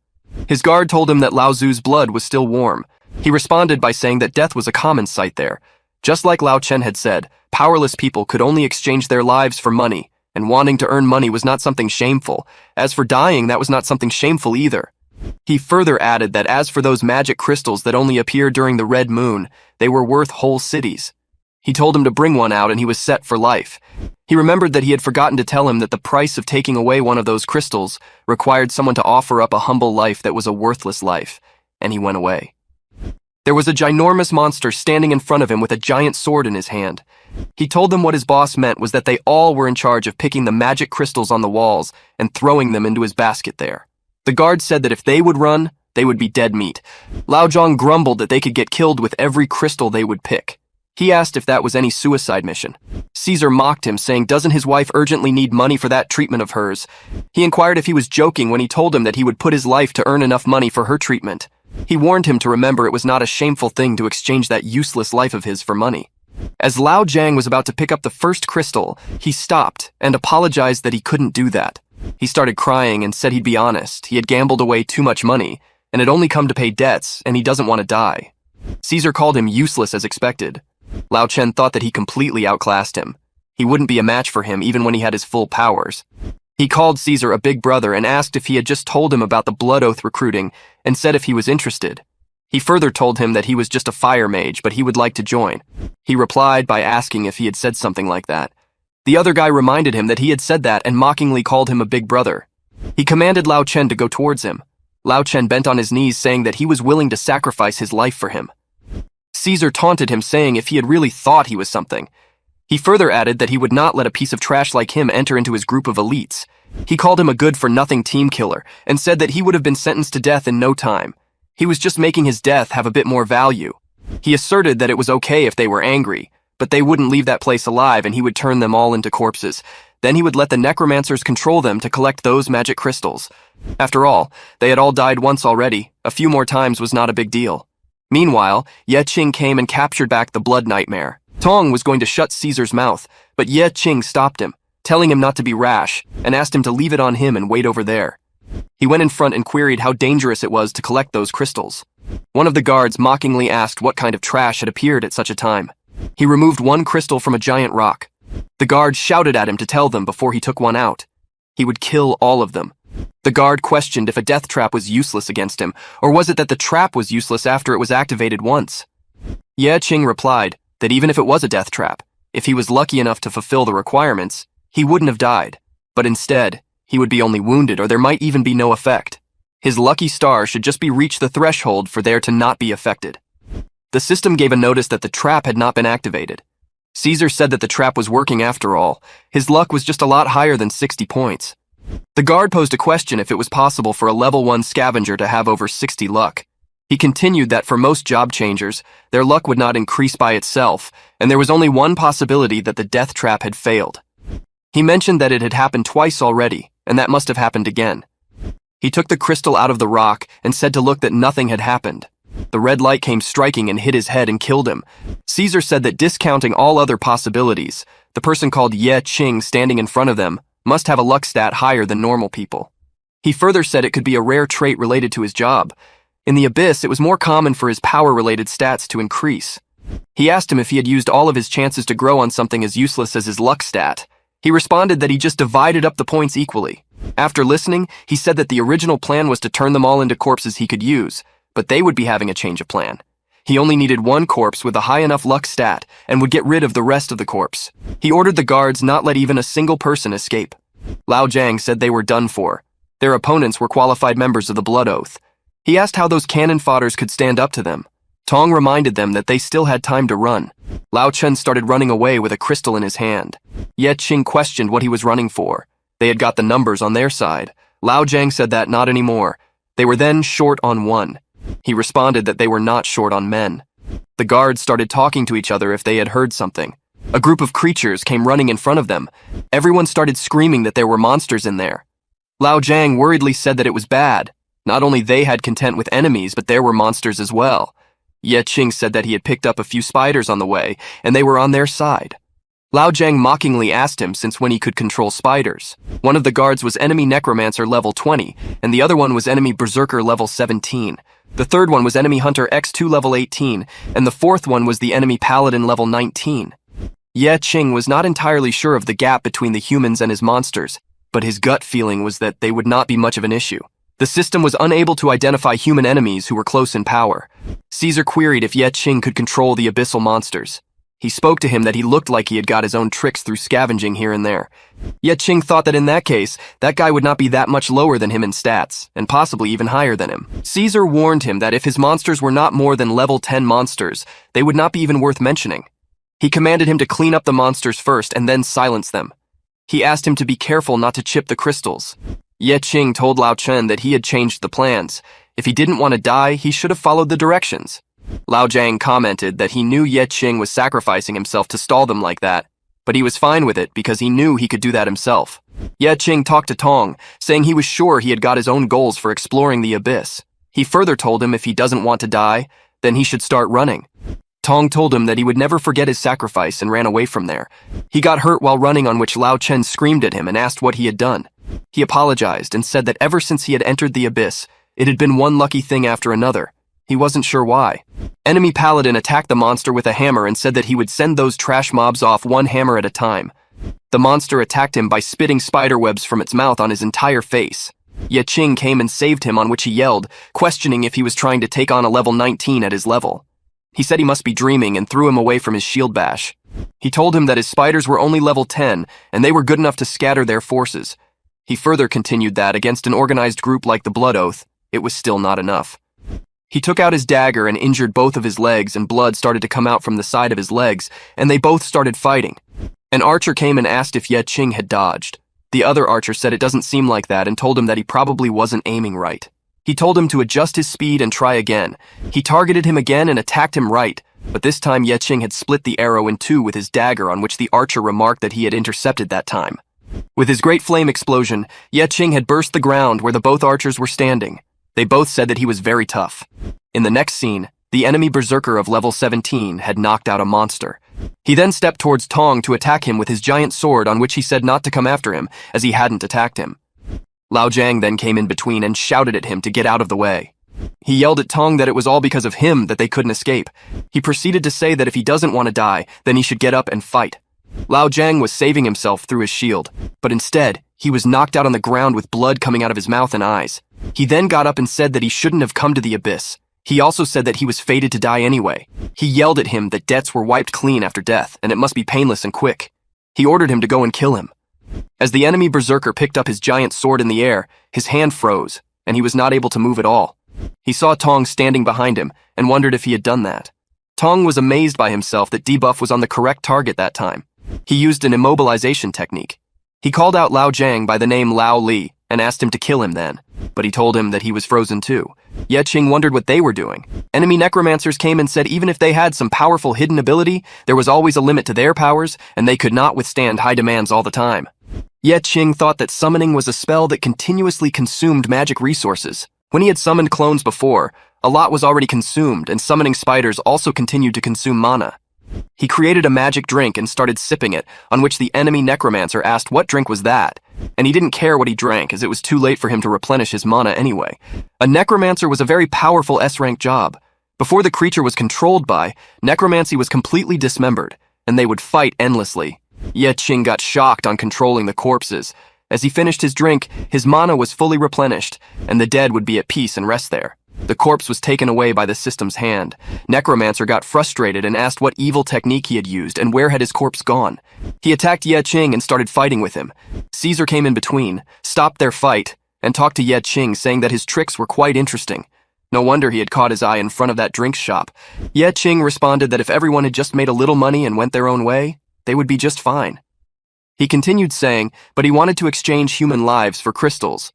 His guard told him that Lao Zu's blood was still warm. He responded by saying that death was a common sight there. Just like Lao Chen had said, powerless people could only exchange their lives for money, and wanting to earn money was not something shameful. As for dying, that was not something shameful either. He further added that as for those magic crystals that only appear during the red moon, they were worth whole cities. He told him to bring one out and he was set for life. He remembered that he had forgotten to tell him that the price of taking away one of those crystals required someone to offer up a humble life that was a worthless life, and he went away. There was a ginormous monster standing in front of him with a giant sword in his hand. He told them what his boss meant was that they all were in charge of picking the magic crystals on the walls and throwing them into his basket there. The guard said that if they would run, they would be dead meat. Lao Zhang grumbled that they could get killed with every crystal they would pick. He asked if that was any suicide mission. Caesar mocked him, saying, "Doesn't his wife urgently need money for that treatment of hers?" He inquired if he was joking when he told him that he would put his life to earn enough money for her treatment. He warned him to remember it was not a shameful thing to exchange that useless life of his for money. As Lao Zhang was about to pick up the first crystal, he stopped and apologized that he couldn't do that. He started crying and said he'd be honest. He had gambled away too much money and had only come to pay debts, and he doesn't want to die. Caesar called him useless as expected. Lao Chen thought that he completely outclassed him. He wouldn't be a match for him even when he had his full powers. He called Caesar a big brother and asked if he had just told him about the Blood Oath recruiting and said if he was interested. He further told him that he was just a fire mage, but he would like to join. He replied by asking if he had said something like that. The other guy reminded him that he had said that and mockingly called him a big brother. He commanded Lao Chen to go towards him. Lao Chen bent on his knees, saying that he was willing to sacrifice his life for him. Caesar taunted him, saying if he had really thought he was something. He further added that he would not let a piece of trash like him enter into his group of elites. He called him a good-for-nothing team killer and said that he would have been sentenced to death in no time. He was just making his death have a bit more value. He asserted that it was okay if they were angry, but they wouldn't leave that place alive and he would turn them all into corpses. Then he would let the necromancers control them to collect those magic crystals. After all, they had all died once already. A few more times was not a big deal. Meanwhile, Ye Qing came and captured back the blood nightmare. Tong was going to shut Caesar's mouth, but Ye Qing stopped him, telling him not to be rash, and asked him to leave it on him and wait over there. He went in front and queried how dangerous it was to collect those crystals. One of the guards mockingly asked what kind of trash had appeared at such a time. He removed one crystal from a giant rock. The guard shouted at him to tell them before he took one out. He would kill all of them. The guard questioned if a death trap was useless against him, or was it that the trap was useless after it was activated once? Ye Qing replied that even if it was a death trap, if he was lucky enough to fulfill the requirements, he wouldn't have died, but instead, he would be only wounded or there might even be no effect. His lucky star should just be reach the threshold for there to not be affected. The system gave a notice that the trap had not been activated. Caesar said that the trap was working after all. His luck was just a lot higher than 60 points. The guard posed a question if it was possible for a level 1 scavenger to have over 60 luck. He continued that for most job changers, their luck would not increase by itself, and there was only one possibility that the death trap had failed. He mentioned that it had happened twice already, and that must have happened again. He took the crystal out of the rock and said to look that nothing had happened. The red light came striking and hit his head and killed him. Caesar said that discounting all other possibilities, the person called Ye Qing standing in front of them must have a luck stat higher than normal people. He further said it could be a rare trait related to his job. In the Abyss, it was more common for his power-related stats to increase. He asked him if he had used all of his chances to grow on something as useless as his luck stat. He responded that he just divided up the points equally. After listening, he said that the original plan was to turn them all into corpses he could use, but they would be having a change of plan. He only needed one corpse with a high enough luck stat and would get rid of the rest of the corpse. He ordered the guards not let even a single person escape. Lao Zhang said they were done for. Their opponents were qualified members of the Blood Oath. He asked how those cannon fodders could stand up to them. Tong reminded them that they still had time to run. Lao Chen started running away with a crystal in his hand. Ye Qing questioned what he was running for. They had got the numbers on their side. Lao Zhang said that not anymore. They were then short on one. He responded that they were not short on men. The guards started talking to each other if they had heard something. A group of creatures came running in front of them. Everyone started screaming that there were monsters in there. Lao Zhang worriedly said that it was bad. Not only they had content with enemies, but there were monsters as well. Ye Qing said that he had picked up a few spiders on the way, and they were on their side. Lao Jiang mockingly asked him since when he could control spiders. One of the guards was enemy necromancer level 20, and the other one was enemy berserker level 17. The third one was enemy hunter X2 level 18, and the fourth one was the enemy paladin level 19. Ye Qing was not entirely sure of the gap between the humans and his monsters, but his gut feeling was that they would not be much of an issue. The system was unable to identify human enemies who were close in power. Caesar queried if Ye Qing could control the abyssal monsters. He spoke to him that he looked like he had got his own tricks through scavenging here and there. Ye Qing thought that in that case, that guy would not be that much lower than him in stats, and possibly even higher than him. Caesar warned him that if his monsters were not more than level 10 monsters, they would not be even worth mentioning. He commanded him to clean up the monsters first and then silence them. He asked him to be careful not to chip the crystals. Ye Qing told Lao Chen that he had changed the plans. If he didn't want to die, he should have followed the directions. Lao Jiang commented that he knew Ye Qing was sacrificing himself to stall them like that, but he was fine with it because he knew he could do that himself. Ye Qing talked to Tong, saying he was sure he had got his own goals for exploring the abyss. He further told him if he doesn't want to die, then he should start running. Tong told him that he would never forget his sacrifice and ran away from there. He got hurt while running, on which Lao Chen screamed at him and asked what he had done. He apologized and said that ever since he had entered the abyss, it had been one lucky thing after another. He wasn't sure why. Enemy Paladin attacked the monster with a hammer and said that he would send those trash mobs off one hammer at a time. The monster attacked him by spitting spiderwebs from its mouth on his entire face. Ye Qing came and saved him, on which he yelled, questioning if he was trying to take on a level 19 at his level. He said he must be dreaming and threw him away from his shield bash. He told him that his spiders were only level 10 and they were good enough to scatter their forces. He further continued that against an organized group like the Blood Oath, it was still not enough. He took out his dagger and injured both of his legs, and blood started to come out from the side of his legs, and they both started fighting. An archer came and asked if Ye Qing had dodged. The other archer said it doesn't seem like that and told him that he probably wasn't aiming right. He told him to adjust his speed and try again. He targeted him again and attacked him right, but this time Ye Qing had split the arrow in two with his dagger, on which the archer remarked that he had intercepted that time. With his great flame explosion, Ye Qing had burst the ground where the both archers were standing. They both said that he was very tough. In the next scene, the enemy berserker of level 17 had knocked out a monster. He then stepped towards Tong to attack him with his giant sword, on which he said not to come after him, as he hadn't attacked him. Lao Jiang then came in between and shouted at him to get out of the way. He yelled at Tong that it was all because of him that they couldn't escape. He proceeded to say that if he doesn't want to die, then he should get up and fight. Lao Jiang was saving himself through his shield, but instead, he was knocked out on the ground with blood coming out of his mouth and eyes. He then got up and said that he shouldn't have come to the abyss. He also said that he was fated to die anyway. He yelled at him that debts were wiped clean after death, and it must be painless and quick. He ordered him to go and kill him. As the enemy berserker picked up his giant sword in the air, his hand froze, and he was not able to move at all. He saw Tong standing behind him, and wondered if he had done that. Tong was amazed by himself that debuff was on the correct target that time. He used an immobilization technique. He called out Lao Jiang by the name Lao Li, and asked him to kill him then, but he told him that he was frozen too. Ye Qing wondered what they were doing. Enemy necromancers came and said even if they had some powerful hidden ability, there was always a limit to their powers, and they could not withstand high demands all the time. Ye Qing thought that summoning was a spell that continuously consumed magic resources. When he had summoned clones before, a lot was already consumed, and summoning spiders also continued to consume mana. He created a magic drink and started sipping it, on which the enemy necromancer asked what drink was that, and he didn't care what he drank as it was too late for him to replenish his mana anyway. A necromancer was a very powerful S-rank job. Before the creature was controlled by, necromancy was completely dismembered, and they would fight endlessly. Ye Qing got shocked on controlling the corpses. As he finished his drink, his mana was fully replenished, and the dead would be at peace and rest there. The corpse was taken away by the system's hand. Necromancer got frustrated and asked what evil technique he had used and where had his corpse gone. He attacked Ye Qing and started fighting with him. Caesar came in between, stopped their fight, and talked to Ye Qing, saying that his tricks were quite interesting. No wonder he had caught his eye in front of that drink shop. Ye Qing responded that if everyone had just made a little money and went their own way, they would be just fine. He continued saying, but he wanted to exchange human lives for crystals.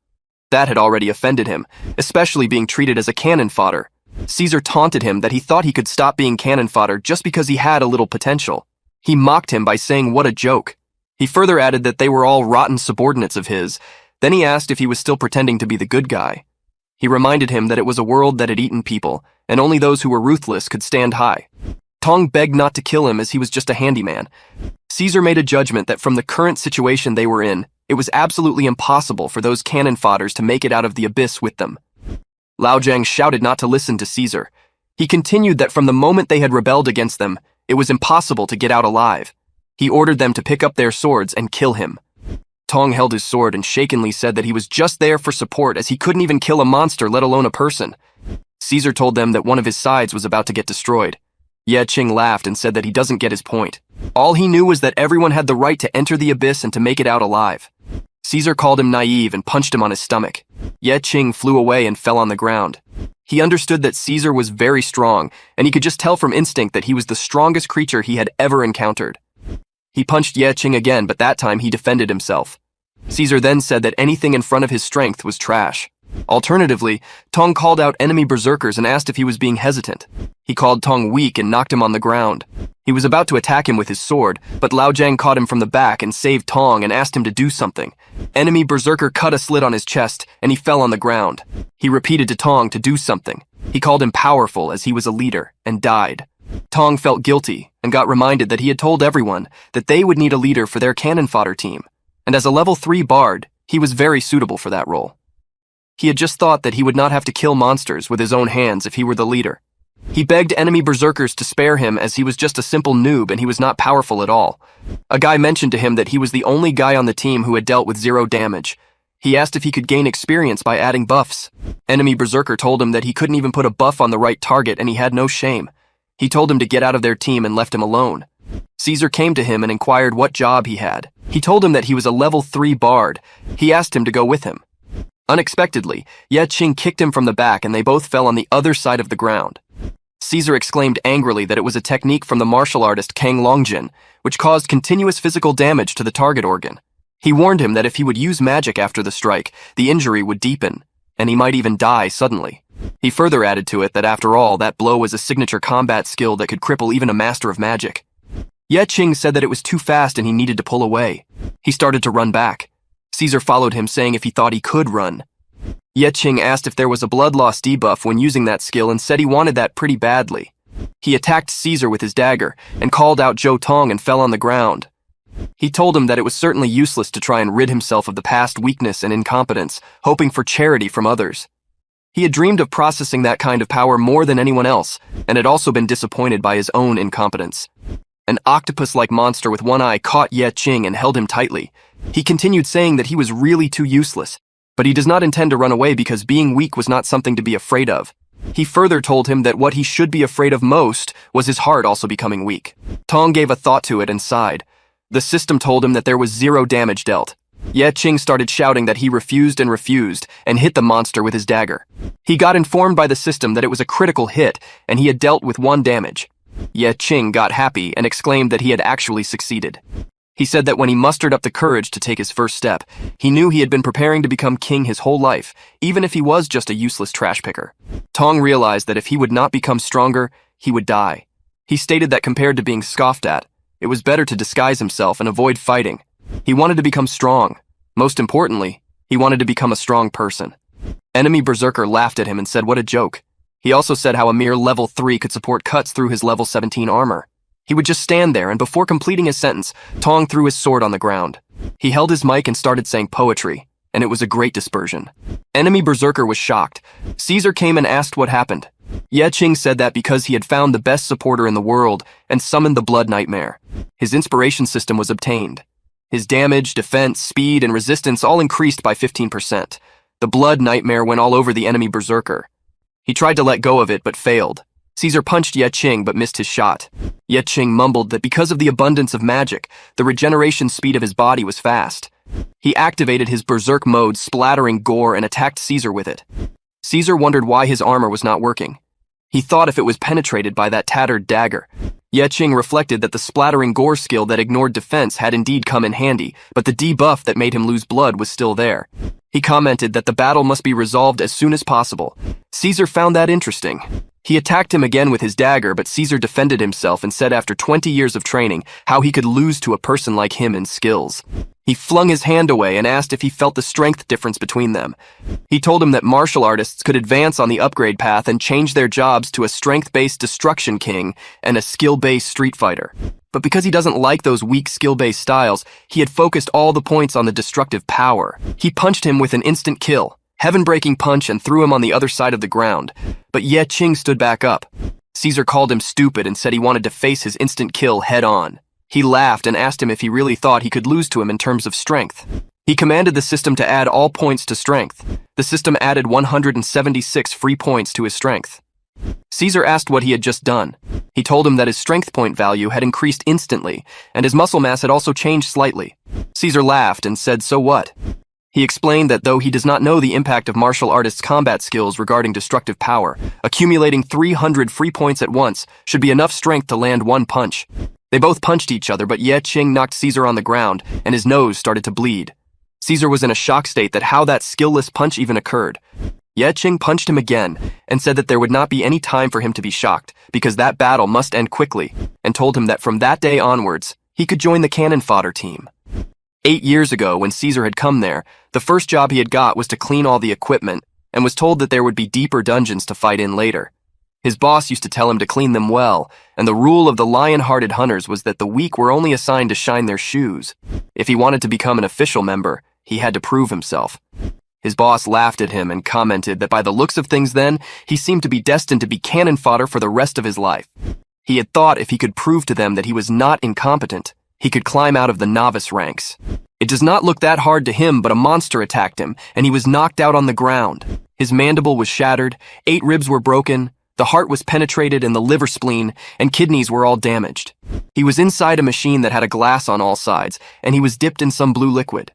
That had already offended him, especially being treated as a cannon fodder. Caesar taunted him that he thought he could stop being cannon fodder just because he had a little potential. He mocked him by saying what a joke. He further added that they were all rotten subordinates of his. Then he asked if he was still pretending to be the good guy. He reminded him that it was a world that had eaten people, and only those who were ruthless could stand high. Tong begged not to kill him as he was just a handyman. Caesar made a judgment that from the current situation they were in, it was absolutely impossible for those cannon fodders to make it out of the abyss with them. Liu Xingran shouted not to listen to Caesar. He continued that from the moment they had rebelled against them, it was impossible to get out alive. He ordered them to pick up their swords and kill him. Tong held his sword and shakenly said that he was just there for support as he couldn't even kill a monster, let alone a person. Caesar told them that one of his sides was about to get destroyed. Ye Qing laughed and said that he doesn't get his point. All he knew was that everyone had the right to enter the abyss and to make it out alive. Caesar called him naive and punched him on his stomach. Ye Qing flew away and fell on the ground. He understood that Caesar was very strong, and he could just tell from instinct that he was the strongest creature he had ever encountered. He punched Ye Qing again, but that time he defended himself. Caesar then said that anything in front of his strength was trash. Alternatively, Tong called out enemy berserkers and asked if he was being hesitant. He called Tong weak and knocked him on the ground. He was about to attack him with his sword, but Liu Xingran caught him from the back and saved Tong and asked him to do something. Enemy berserker cut a slit on his chest, and he fell on the ground. He repeated to Tong to do something. He called him powerful as he was a leader, and died. Tong felt guilty and got reminded that he had told everyone that they would need a leader for their cannon fodder team, and as a level 3 bard, he was very suitable for that role. He had just thought that he would not have to kill monsters with his own hands if he were the leader. He begged enemy berserkers to spare him as he was just a simple noob and he was not powerful at all. A guy mentioned to him that he was the only guy on the team who had dealt with 0 damage. He asked if he could gain experience by adding buffs. Enemy berserker told him that he couldn't even put a buff on the right target and he had no shame. He told him to get out of their team and left him alone. Caesar came to him and inquired what job he had. He told him that he was a level 3 bard. He asked him to go with him. Unexpectedly, Ye Qing kicked him from the back and they both fell on the other side of the ground. Caesar exclaimed angrily that it was a technique from the martial artist Kang Longjin, which caused continuous physical damage to the target organ. He warned him that if he would use magic after the strike, the injury would deepen, and he might even die suddenly. He further added to it that after all, that blow was a signature combat skill that could cripple even a master of magic. Ye Qing said that it was too fast and he needed to pull away. He started to run back. Caesar followed him, saying if he thought he could run. Ye Qing asked if there was a blood loss debuff when using that skill and said he wanted that pretty badly. He attacked Caesar with his dagger and called out Zhou Tong and fell on the ground. He told him that it was certainly useless to try and rid himself of the past weakness and incompetence, hoping for charity from others. He had dreamed of processing that kind of power more than anyone else, and had also been disappointed by his own incompetence. An octopus-like monster with one eye caught Ye Qing and held him tightly. He continued saying that he was really too useless, but he does not intend to run away because being weak was not something to be afraid of. He further told him that what he should be afraid of most was his heart also becoming weak. Tong gave a thought to it and sighed. The system told him that there was 0 damage dealt. Ye Qing started shouting that he refused and hit the monster with his dagger. He got informed by the system that it was a critical hit and he had dealt with 1 damage. Ye Qing got happy and exclaimed that he had actually succeeded. He said that when he mustered up the courage to take his first step, he knew he had been preparing to become king his whole life, even if he was just a useless trash picker. Tong realized that if he would not become stronger, he would die. He stated that compared to being scoffed at, it was better to disguise himself and avoid fighting. He wanted to become strong. Most importantly, he wanted to become a strong person. Enemy berserker laughed at him and said what a joke. He also said how a mere level 3 could support cuts through his level 17 armor. He would just stand there, and before completing his sentence, Tong threw his sword on the ground. He held his mic and started saying poetry, and it was a great dispersion. Enemy berserker was shocked. Caesar came and asked what happened. Ye Qing said that because he had found the best supporter in the world and summoned the blood nightmare, his inspiration system was obtained. His damage, defense, speed, and resistance all increased by 15%. The blood nightmare went all over the enemy berserker. He tried to let go of it but failed. Caesar punched Ye Qing but missed his shot. Ye Qing mumbled that because of the abundance of magic, the regeneration speed of his body was fast. He activated his berserk mode, splattering gore, and attacked Caesar with it. Caesar wondered why his armor was not working. He thought if it was penetrated by that tattered dagger. Ye Qing reflected that the splattering gore skill that ignored defense had indeed come in handy, but the debuff that made him lose blood was still there. He commented that the battle must be resolved as soon as possible. Caesar found that interesting. He attacked him again with his dagger, but Caesar defended himself and said after 20 years of training how he could lose to a person like him in skills. He flung his hand away and asked if he felt the strength difference between them. He told him that martial artists could advance on the upgrade path and change their jobs to a strength-based destruction king and a skill-based street fighter. But because he doesn't like those weak skill-based styles, he had focused all the points on the destructive power. He punched him with an instant kill, heaven-breaking punch, and threw him on the other side of the ground. But Ye Qing stood back up. Caesar called him stupid and said he wanted to face his instant kill head-on. He laughed and asked him if he really thought he could lose to him in terms of strength. He commanded the system to add all points to strength. The system added 176 free points to his strength. Caesar asked what he had just done. He told him that his strength point value had increased instantly, and his muscle mass had also changed slightly. Caesar laughed and said, "So what?" He explained that though he does not know the impact of martial artists' combat skills regarding destructive power, accumulating 300 free points at once should be enough strength to land one punch. They both punched each other, but Ye Qing knocked Caesar on the ground, and his nose started to bleed. Caesar was in a shock state that how that skillless punch even occurred. Ye Qing punched him again, and said that there would not be any time for him to be shocked, because that battle must end quickly, and told him that from that day onwards, he could join the cannon fodder team. 8 years ago, when Caesar had come there, the first job he had got was to clean all the equipment, and was told that there would be deeper dungeons to fight in later. His boss used to tell him to clean them well, and the rule of the lion-hearted hunters was that the weak were only assigned to shine their shoes. If he wanted to become an official member, he had to prove himself. His boss laughed at him and commented that by the looks of things then, he seemed to be destined to be cannon fodder for the rest of his life. He had thought if he could prove to them that he was not incompetent, he could climb out of the novice ranks. It does not look that hard to him, but a monster attacked him, and he was knocked out on the ground. His mandible was shattered, 8 ribs were broken, the heart was penetrated, and the liver, spleen, and kidneys were all damaged. He was inside a machine that had a glass on all sides, and he was dipped in some blue liquid.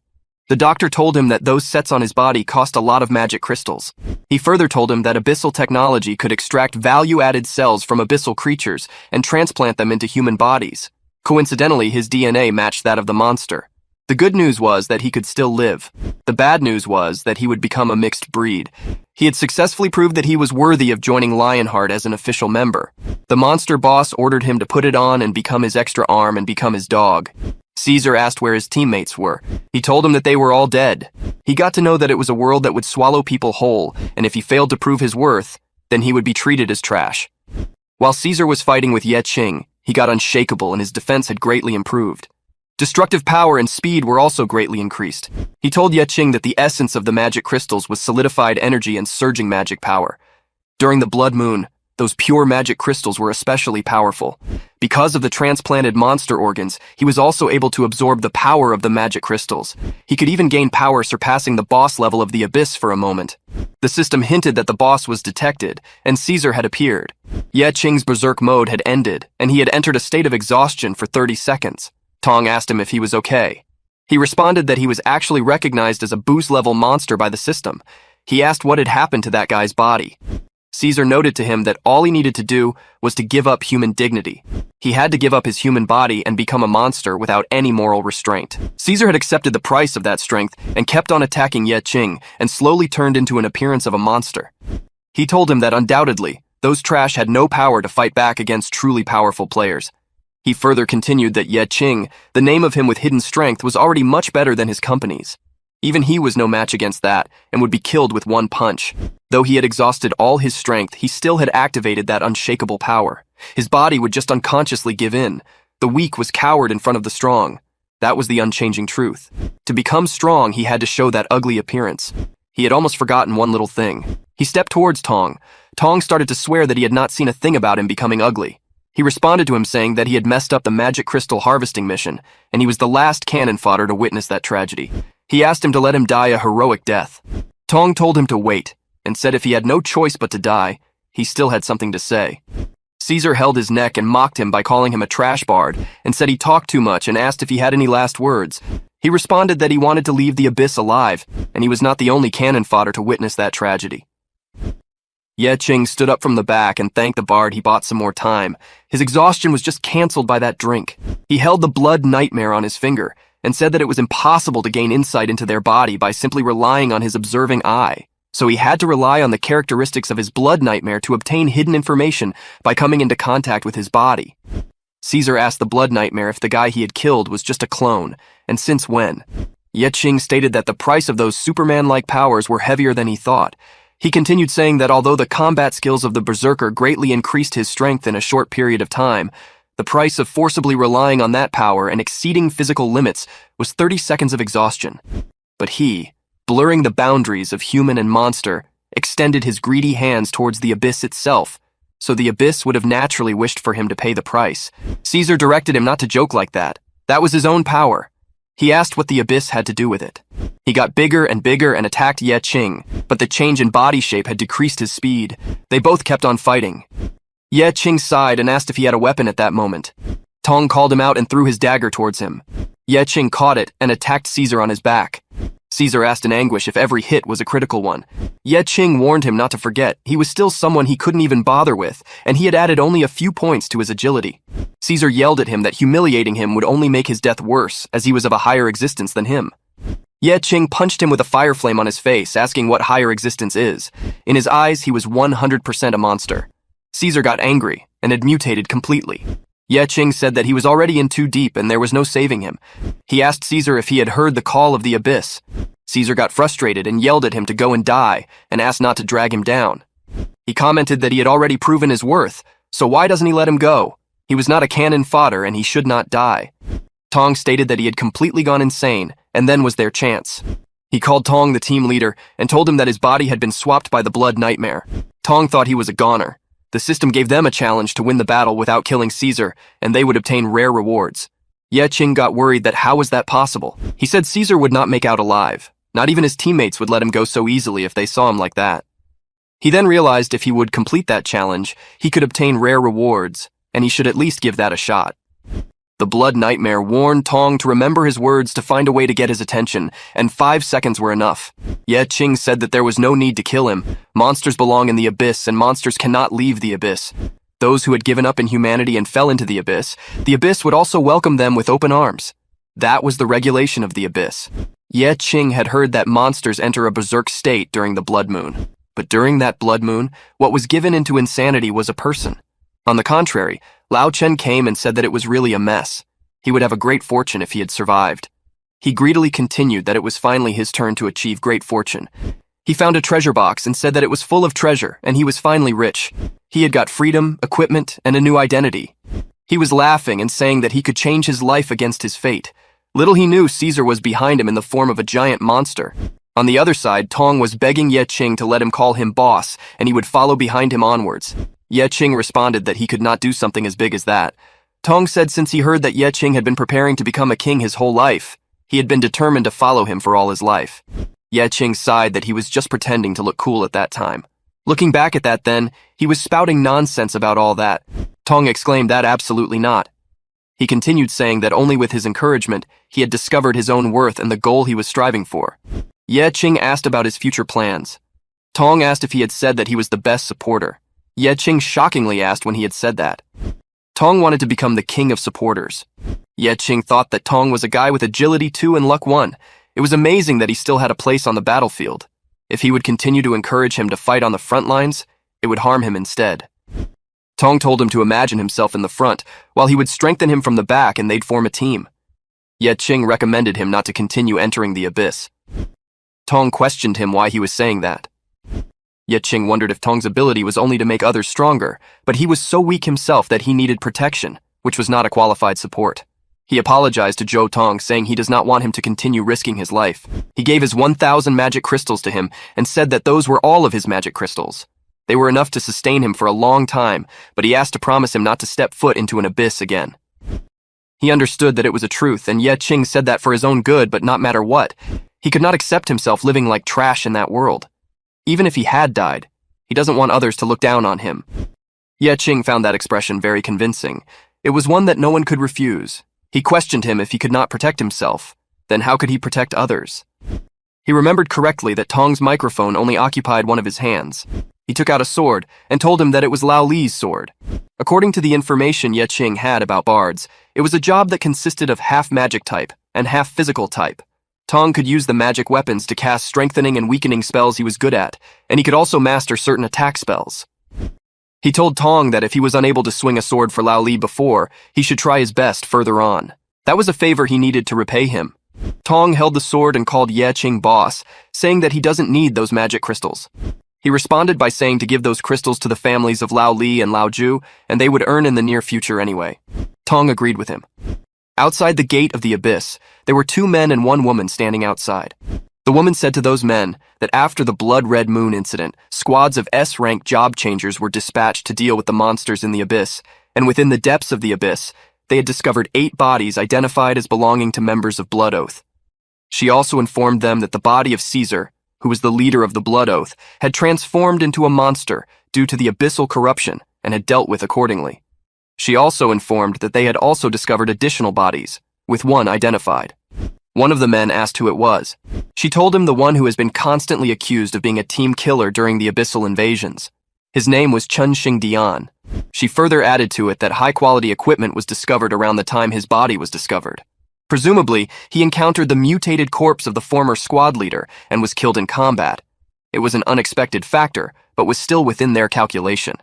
The doctor told him that those sets on his body cost a lot of magic crystals. He further told him that abyssal technology could extract value-added cells from abyssal creatures and transplant them into human bodies. Coincidentally, his DNA matched that of the monster. The good news was that he could still live. The bad news was that he would become a mixed breed. He had successfully proved that he was worthy of joining Lionheart as an official member. The monster boss ordered him to put it on and become his extra arm and become his dog. Caesar asked where his teammates were. He told him that they were all dead. He got to know that it was a world that would swallow people whole, and if he failed to prove his worth, then he would be treated as trash. While Caesar was fighting with Ye Qing, he got unshakable and his defense had greatly improved. Destructive power and speed were also greatly increased. He told Ye Qing that the essence of the magic crystals was solidified energy and surging magic power. During the blood moon, those pure magic crystals were especially powerful. Because of the transplanted monster organs, he was also able to absorb the power of the magic crystals. He could even gain power surpassing the boss level of the abyss for a moment. The system hinted that the boss was detected, and Caesar had appeared. Ye Qing's berserk mode had ended, and he had entered a state of exhaustion for 30 seconds. Tong asked him if he was okay. He responded that he was actually recognized as a boost-level monster by the system. He asked what had happened to that guy's body. Caesar noted to him that all he needed to do was to give up human dignity. He had to give up his human body and become a monster without any moral restraint. Caesar had accepted the price of that strength and kept on attacking Ye Qing and slowly turned into an appearance of a monster. He told him that undoubtedly, those trash had no power to fight back against truly powerful players. He further continued that Ye Qing, the name of him with hidden strength, was already much better than his company's. Even he was no match against that, and would be killed with one punch. Though he had exhausted all his strength, he still had activated that unshakable power. His body would just unconsciously give in. The weak was coward in front of the strong. That was the unchanging truth. To become strong, he had to show that ugly appearance. He had almost forgotten one little thing. He stepped towards Tong. Tong started to swear that he had not seen a thing about him becoming ugly. He responded to him saying that he had messed up the magic crystal harvesting mission, and he was the last cannon fodder to witness that tragedy. He asked him to let him die a heroic death. Tong told him to wait, and said if he had no choice but to die, he still had something to say. Caesar held his neck and mocked him by calling him a trash bard, and said he talked too much and asked if he had any last words. He responded that he wanted to leave the abyss alive, and he was not the only cannon fodder to witness that tragedy. Ye Qing stood up from the back and thanked the bard he bought some more time. His exhaustion was just canceled by that drink. He held the blood nightmare on his finger, and said that it was impossible to gain insight into their body by simply relying on his observing eye. So he had to rely on the characteristics of his blood nightmare to obtain hidden information by coming into contact with his body. Caesar asked the Blood Nightmare if the guy he had killed was just a clone, and since when. Ye Qing stated that the price of those Superman-like powers were heavier than he thought. He continued saying that although the combat skills of the berserker greatly increased his strength in a short period of time, the price of forcibly relying on that power and exceeding physical limits was 30 seconds of exhaustion. But he, blurring the boundaries of human and monster, extended his greedy hands towards the abyss itself, so the abyss would have naturally wished for him to pay the price. Caesar directed him not to joke like that. That was his own power. He asked what the abyss had to do with it. He got bigger and bigger and attacked Ye Qing, but the change in body shape had decreased his speed. They both kept on fighting. Ye Qing sighed and asked if he had a weapon at that moment. Tong called him out and threw his dagger towards him. Ye Qing caught it and attacked Caesar on his back. Caesar asked in anguish if every hit was a critical one. Ye Qing warned him not to forget he was still someone he couldn't even bother with, and he had added only a few points to his agility. Caesar yelled at him that humiliating him would only make his death worse, as he was of a higher existence than him. Ye Qing punched him with a fire flame on his face, asking what higher existence is. In his eyes, he was 100% a monster. Caesar got angry and had mutated completely. Ye Qing said that he was already in too deep and there was no saving him. He asked Caesar if he had heard the call of the abyss. Caesar got frustrated and yelled at him to go and die, and asked not to drag him down. He commented that he had already proven his worth, so why doesn't he let him go? He was not a cannon fodder and he should not die. Tong stated that he had completely gone insane, and then was their chance. He called Tong the team leader and told him that his body had been swapped by the Blood Nightmare. Tong thought he was a goner. The system gave them a challenge to win the battle without killing Caesar, and they would obtain rare rewards. Ye Qing got worried that how was that possible? He said Caesar would not make out alive. Not even his teammates would let him go so easily if they saw him like that. He then realized if he would complete that challenge, he could obtain rare rewards, and he should at least give that a shot. The Blood Nightmare warned Tong to remember his words to find a way to get his attention, and 5 seconds were enough. Ye Qing said that there was no need to kill him. Monsters belong in the abyss, and monsters cannot leave the abyss. Those who had given up in humanity and fell into the abyss would also welcome them with open arms. That was the regulation of the abyss. Ye Qing had heard that monsters enter a berserk state during the blood moon. But during that blood moon, what was given into insanity was a person. On the contrary, Lao Chen came and said that it was really a mess. He would have a great fortune if he had survived. He greedily continued that it was finally his turn to achieve great fortune. He found a treasure box and said that it was full of treasure, and he was finally rich. He had got freedom, equipment, and a new identity. He was laughing and saying that he could change his life against his fate. Little he knew Caesar was behind him in the form of a giant monster. On the other side, Tong was begging Ye Qing to let him call him boss, and he would follow behind him onwards. Ye Qing responded that he could not do something as big as that. Tong said since he heard that Ye Qing had been preparing to become a king his whole life, he had been determined to follow him for all his life. Ye Qing sighed that he was just pretending to look cool at that time. Looking back at that then, he was spouting nonsense about all that. Tong exclaimed that absolutely not. He continued saying that only with his encouragement, he had discovered his own worth and the goal he was striving for. Ye Qing asked about his future plans. Tong asked if he had said that he was the best supporter. Ye Qing shockingly asked when he had said that. Tong wanted to become the king of supporters. Ye Qing thought that Tong was a guy with agility 2 and luck 1. It was amazing that he still had a place on the battlefield. If he would continue to encourage him to fight on the front lines, it would harm him instead. Tong told him to imagine himself in the front, while he would strengthen him from the back and they'd form a team. Ye Qing recommended him not to continue entering the abyss. Tong questioned him why he was saying that. Ye Qing wondered if Tong's ability was only to make others stronger, but he was so weak himself that he needed protection, which was not a qualified support. He apologized to Zhou Tong, saying he does not want him to continue risking his life. He gave his 1,000 magic crystals to him and said that those were all of his magic crystals. They were enough to sustain him for a long time, but he asked to promise him not to step foot into an abyss again. He understood that it was a truth, and Ye Qing said that for his own good, but not matter what. He could not accept himself living like trash in that world. Even if he had died, he doesn't want others to look down on him. Ye Qing found that expression very convincing. It was one that no one could refuse. He questioned him if he could not protect himself. Then how could he protect others? He remembered correctly that Tong's microphone only occupied one of his hands. He took out a sword and told him that it was Lao Li's sword. According to the information Ye Qing had about bards, it was a job that consisted of half magic type and half physical type. Tong could use the magic weapons to cast strengthening and weakening spells he was good at, and he could also master certain attack spells. He told Tong that if he was unable to swing a sword for Lao Li before, he should try his best further on. That was a favor he needed to repay him. Tong held the sword and called Ye Qing boss, saying that he doesn't need those magic crystals. He responded by saying to give those crystals to the families of Lao Li and Lao Ju, and they would earn in the near future anyway. Tong agreed with him. Outside the gate of the abyss, there were 2 men and 1 woman standing outside. The woman said to those men that after the Blood Red Moon incident, squads of S-rank job changers were dispatched to deal with the monsters in the abyss, and within the depths of the abyss, they had discovered 8 bodies identified as belonging to members of Blood Oath. She also informed them that the body of Caesar, who was the leader of the Blood Oath, had transformed into a monster due to the abyssal corruption and had dealt with accordingly. She also informed that they had also discovered additional bodies, with 1 identified. One of the men asked who it was. She told him the one who has been constantly accused of being a team killer during the abyssal invasions. His name was Chun Xing Dian. She further added to it that high-quality equipment was discovered around the time his body was discovered. Presumably, he encountered the mutated corpse of the former squad leader and was killed in combat. It was an unexpected factor, but was still within their calculation.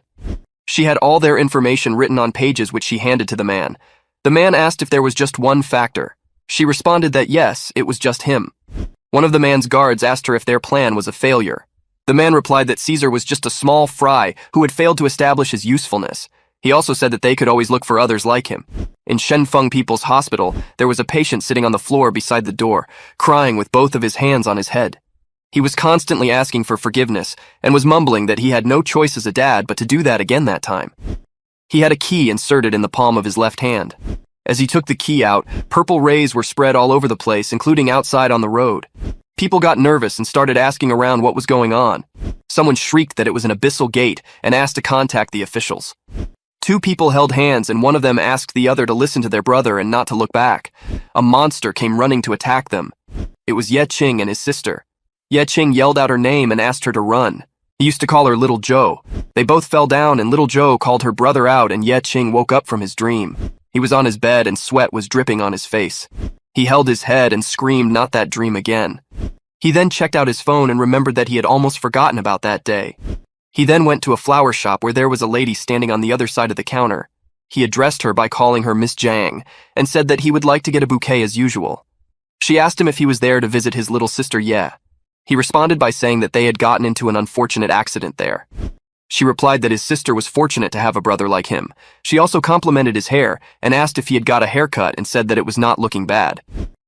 She had all their information written on pages which she handed to the man. The man asked if there was just one factor. She responded that yes, it was just him. One of the man's guards asked her if their plan was a failure. The man replied that Caesar was just a small fry who had failed to establish his usefulness. He also said that they could always look for others like him. In Shenfeng People's Hospital, there was a patient sitting on the floor beside the door, crying with both of his hands on his head. He was constantly asking for forgiveness and was mumbling that he had no choice as a dad but to do that again that time. He had a key inserted in the palm of his left hand. As he took the key out, purple rays were spread all over the place, including outside on the road. People got nervous and started asking around what was going on. Someone shrieked that it was an abyssal gate and asked to contact the officials. 2 people held hands and one of them asked the other to listen to their brother and not to look back. A monster came running to attack them. It was Ye Qing and his sister. Ye Qing yelled out her name and asked her to run. He used to call her Little Joe. They both fell down and Little Joe called her brother out and Ye Qing woke up from his dream. He was on his bed and sweat was dripping on his face. He held his head and screamed, "Not that dream again." He then checked out his phone and remembered that he had almost forgotten about that day. He then went to a flower shop where there was a lady standing on the other side of the counter. He addressed her by calling her Miss Jiang and said that he would like to get a bouquet as usual. She asked him if he was there to visit his little sister Ye. He responded by saying that they had gotten into an unfortunate accident there. She replied that his sister was fortunate to have a brother like him. She also complimented his hair and asked if he had got a haircut and said that it was not looking bad.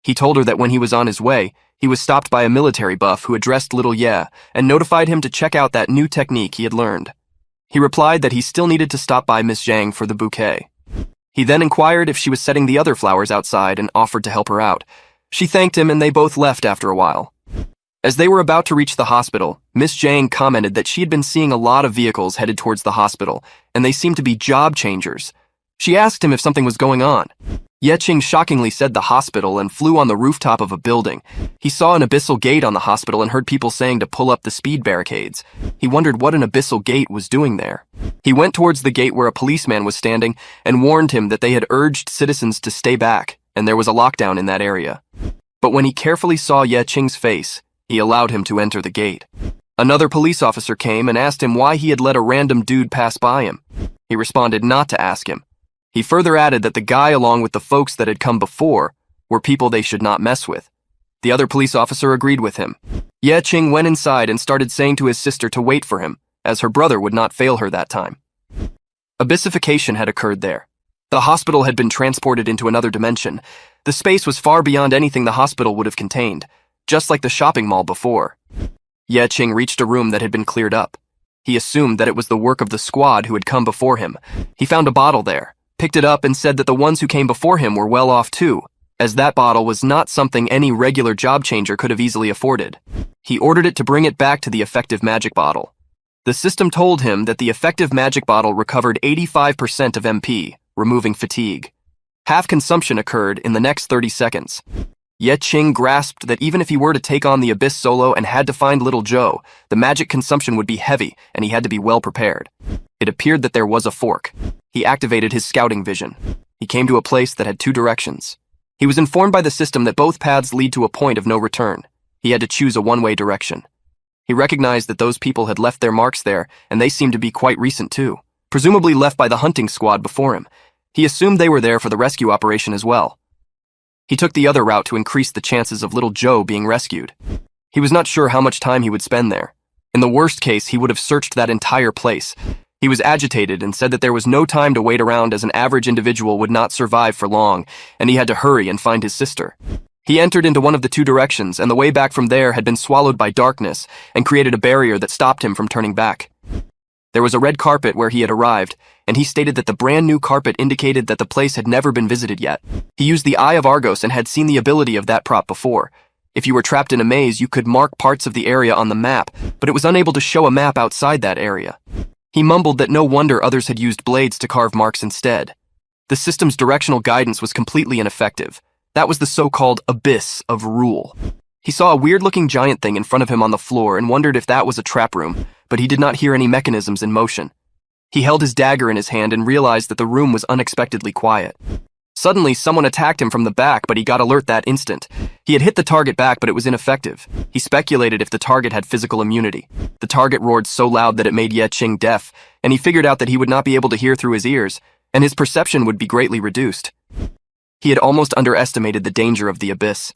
He told her that when he was on his way, he was stopped by a military buff who addressed little Ye and notified him to check out that new technique he had learned. He replied that he still needed to stop by Miss Zhang for the bouquet. He then inquired if she was setting the other flowers outside and offered to help her out. She thanked him and they both left after a while. As they were about to reach the hospital, Miss Zhang commented that she had been seeing a lot of vehicles headed towards the hospital, and they seemed to be job changers. She asked him if something was going on. Ye Qing shockingly said the hospital and flew on the rooftop of a building. He saw an abyssal gate on the hospital and heard people saying to pull up the speed barricades. He wondered what an abyssal gate was doing there. He went towards the gate where a policeman was standing and warned him that they had urged citizens to stay back, and there was a lockdown in that area. But when he carefully saw Ye Qing's face, he allowed him to enter the gate. Another police officer came and asked him why he had let a random dude pass by him. He responded not to ask him. He further added that the guy along with the folks that had come before were people they should not mess with. The other police officer agreed with him. Ye Qing went inside and started saying to his sister to wait for him, as her brother would not fail her that time. Abyssification had occurred there. The hospital had been transported into another dimension. The space was far beyond anything the hospital would have contained, just like the shopping mall before. Ye Qing reached a room that had been cleared up. He assumed that it was the work of the squad who had come before him. He found a bottle there, picked it up and said that the ones who came before him were well off too, as that bottle was not something any regular job changer could have easily afforded. He ordered it to bring it back to the effective magic bottle. The system told him that the effective magic bottle recovered 85% of MP, removing fatigue. Half consumption occurred in the next 30 seconds. Ye Qing grasped that even if he were to take on the Abyss solo and had to find Little Joe, the magic consumption would be heavy and he had to be well prepared. It appeared that there was a fork. He activated his scouting vision. He came to a place that had 2 directions. He was informed by the system that both paths lead to a point of no return. He had to choose a one-way direction. He recognized that those people had left their marks there, and they seemed to be quite recent too. presumably left by the hunting squad before him. He assumed they were there for the rescue operation as well. He took the other route to increase the chances of little Joe being rescued. He was not sure how much time he would spend there. In the worst case, he would have searched that entire place. He was agitated and said that there was no time to wait around, as an average individual would not survive for long, and he had to hurry and find his sister. He entered into one of the two directions, and the way back from there had been swallowed by darkness and created a barrier that stopped him from turning back. There was a red carpet where he had arrived, and he stated that the brand new carpet indicated that the place had never been visited yet. He used the Eye of Argos and had seen the ability of that prop before. If you were trapped in a maze, you could mark parts of the area on the map, but it was unable to show a map outside that area. He mumbled that no wonder others had used blades to carve marks instead. The system's directional guidance was completely ineffective. That was the so-called abyss of rule. He saw a weird-looking giant thing in front of him on the floor and wondered if that was a trap room, but he did not hear any mechanisms in motion. He held his dagger in his hand and realized that the room was unexpectedly quiet. Suddenly, someone attacked him from the back, but he got alert that instant. He had hit the target back, but it was ineffective. He speculated if the target had physical immunity. The target roared so loud that it made Ye Qing deaf, and he figured out that he would not be able to hear through his ears, and his perception would be greatly reduced. He had almost underestimated the danger of the abyss.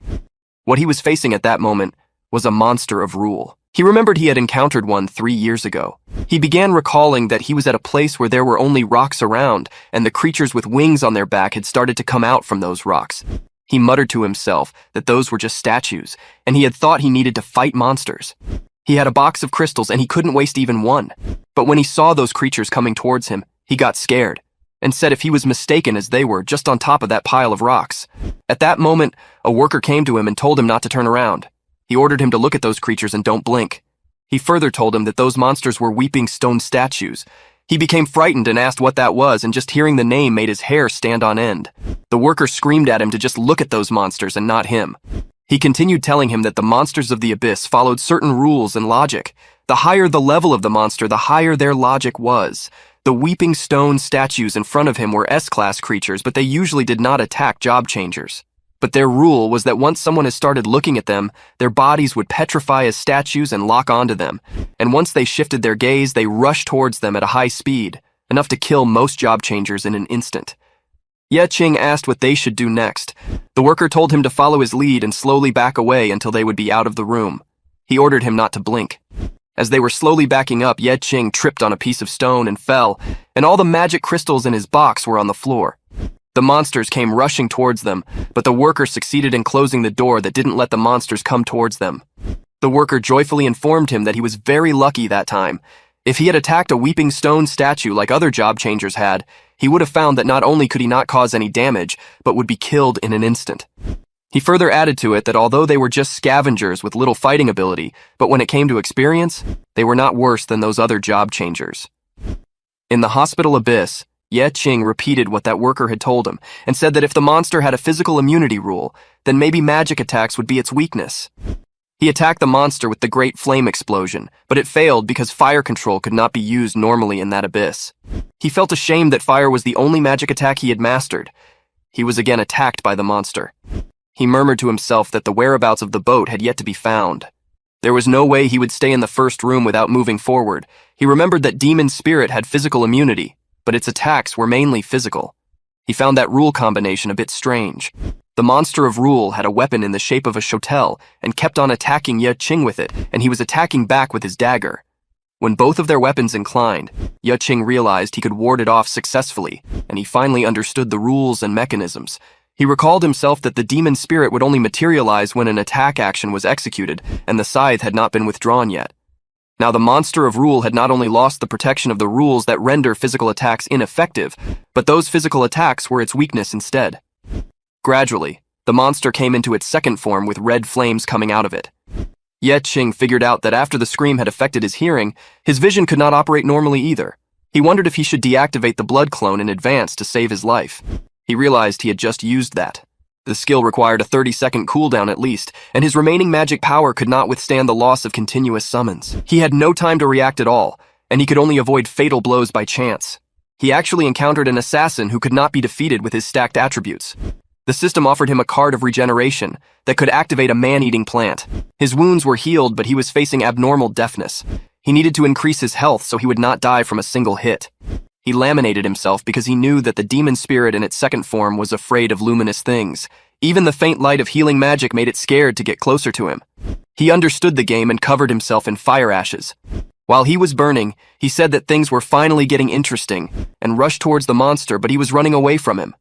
What he was facing at that moment was a monster of rule. He remembered he had encountered one 3 years ago. He began recalling that he was at a place where there were only rocks around, and the creatures with wings on their back had started to come out from those rocks. He muttered to himself that those were just statues, and he had thought he needed to fight monsters. He had a box of crystals, and he couldn't waste even one. But when he saw those creatures coming towards him, he got scared, and said if he was mistaken, as they were just on top of that pile of rocks. At that moment, a worker came to him and told him not to turn around. He ordered him to look at those creatures and don't blink. He further told him that those monsters were weeping stone statues. He became frightened and asked what that was, and just hearing the name made his hair stand on end. The worker screamed at him to just look at those monsters and not him. He continued telling him that the monsters of the abyss followed certain rules and logic. The higher the level of the monster, the higher their logic was. The weeping stone statues in front of him were S-class creatures, but they usually did not attack job changers. But their rule was that once someone has started looking at them, their bodies would petrify as statues and lock onto them. And once they shifted their gaze, they rushed towards them at a high speed, enough to kill most job changers in an instant. Ye Qing asked what they should do next. The worker told him to follow his lead and slowly back away until they would be out of the room. He ordered him not to blink. As they were slowly backing up, Ye Qing tripped on a piece of stone and fell, and all the magic crystals in his box were on the floor. The monsters came rushing towards them, but the worker succeeded in closing the door that didn't let the monsters come towards them. The worker joyfully informed him that he was very lucky that time. If he had attacked a weeping stone statue like other job changers had, he would have found that not only could he not cause any damage, but would be killed in an instant. He further added to it that although they were just scavengers with little fighting ability, but when it came to experience, they were not worse than those other job changers. In the hospital abyss, Ye Qing repeated what that worker had told him, and said that if the monster had a physical immunity rule, then maybe magic attacks would be its weakness. He attacked the monster with the Great Flame Explosion, but it failed because fire control could not be used normally in that abyss. He felt ashamed that fire was the only magic attack he had mastered. He was again attacked by the monster. He murmured to himself that the whereabouts of the boat had yet to be found. There was no way he would stay in the first room without moving forward. He remembered that Demon Spirit had physical immunity, but its attacks were mainly physical. He found that rule combination a bit strange. The monster of rule had a weapon in the shape of a shotel and kept on attacking Ye Qing with it, and he was attacking back with his dagger. When both of their weapons inclined, Ye Qing realized he could ward it off successfully, and he finally understood the rules and mechanisms. He recalled himself that the demon spirit would only materialize when an attack action was executed, and the scythe had not been withdrawn yet. Now the monster of rule had not only lost the protection of the rules that render physical attacks ineffective, but those physical attacks were its weakness instead. Gradually, the monster came into its second form with red flames coming out of it. Ye Qing figured out that after the scream had affected his hearing, his vision could not operate normally either. He wondered if he should deactivate the blood clone in advance to save his life. He realized he had just used that. The skill required a 30-second cooldown at least, and his remaining magic power could not withstand the loss of continuous summons. He had no time to react at all, and he could only avoid fatal blows by chance. He actually encountered an assassin who could not be defeated with his stacked attributes. The system offered him a card of regeneration that could activate a man-eating plant. His wounds were healed, but he was facing abnormal deafness. He needed to increase his health so he would not die from a single hit. He laminated himself because he knew that the demon spirit in its second form was afraid of luminous things. Even the faint light of healing magic made it scared to get closer to him. He understood the game and covered himself in fire ashes. While he was burning, he said that things were finally getting interesting and rushed towards the monster, but he was running away from him.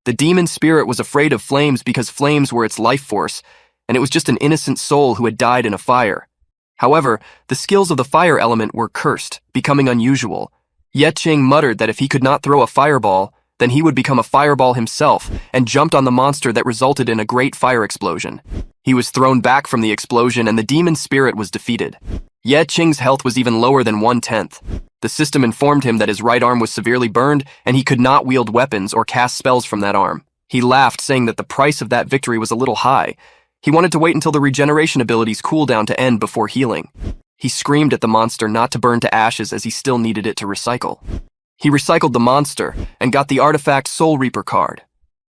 The demon spirit was afraid of flames because flames were its life force, and it was just an innocent soul who had died in a fire. However, the skills of the fire element were cursed, becoming unusual. Ye Qing muttered that if he could not throw a fireball, then he would become a fireball himself, and jumped on the monster that resulted in a great fire explosion. He was thrown back from the explosion and the demon spirit was defeated. Ye Qing's health was even lower than 1/10. The system informed him that his right arm was severely burned and he could not wield weapons or cast spells from that arm. He laughed, saying that the price of that victory was a little high. He wanted to wait until the regeneration ability's cooldown to end before healing. He screamed at the monster not to burn to ashes as he still needed it to recycle. He recycled the monster and got the artifact Soul Reaper card.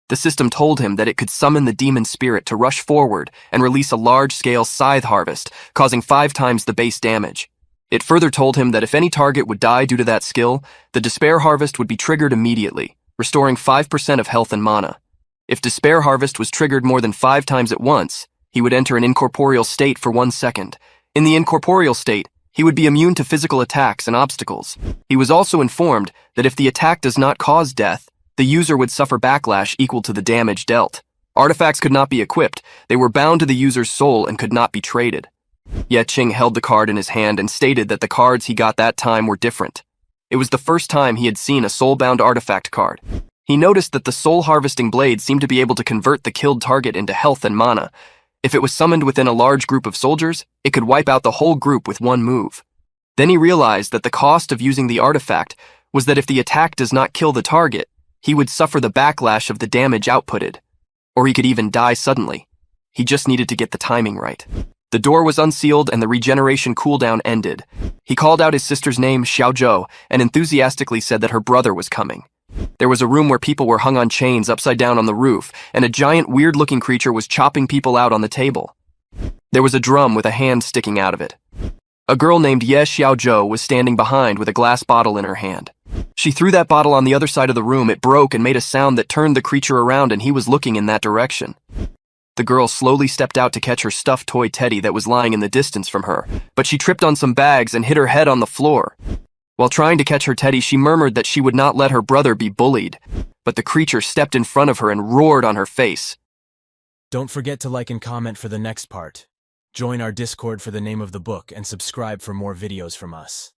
The system told him that it could summon the demon spirit to rush forward and release a large-scale scythe harvest, causing 5 times the base damage. It further told him that if any target would die due to that skill, the despair harvest would be triggered immediately, restoring 5% of health and mana. If despair harvest was triggered more than 5 times at once, he would enter an incorporeal state for 1 second. In the incorporeal state, he would be immune to physical attacks and obstacles. He was also informed that if the attack does not cause death, the user would suffer backlash equal to the damage dealt. Artifacts could not be equipped, they were bound to the user's soul and could not be traded. Ye Qing held the card in his hand and stated that the cards he got that time were different. It was the first time he had seen a soul-bound artifact card. He noticed that the soul-harvesting blade seemed to be able to convert the killed target into health and mana. If it was summoned within a large group of soldiers, it could wipe out the whole group with 1 move. Then he realized that the cost of using the artifact was that if the attack does not kill the target, he would suffer the backlash of the damage outputted, or he could even die suddenly. He just needed to get the timing right. The door was unsealed and the regeneration cooldown ended. He called out his sister's name, Xiaozhou, and enthusiastically said that her brother was coming. There was a room where people were hung on chains upside down on the roof, and a giant weird-looking creature was chopping people out on the table. There was a drum with a hand sticking out of it. A girl named Ye Xiaozhou was standing behind with a glass bottle in her hand. She threw that bottle on the other side of the room. It broke and made a sound that turned the creature around, and he was looking in that direction. The girl slowly stepped out to catch her stuffed toy teddy that was lying in the distance from her, but she tripped on some bags and hit her head on the floor. While trying to catch her teddy, she murmured that she would not let her brother be bullied, but the creature stepped in front of her and roared on her face. Don't forget to like and comment for the next part. Join our Discord for the name of the book and subscribe for more videos from us.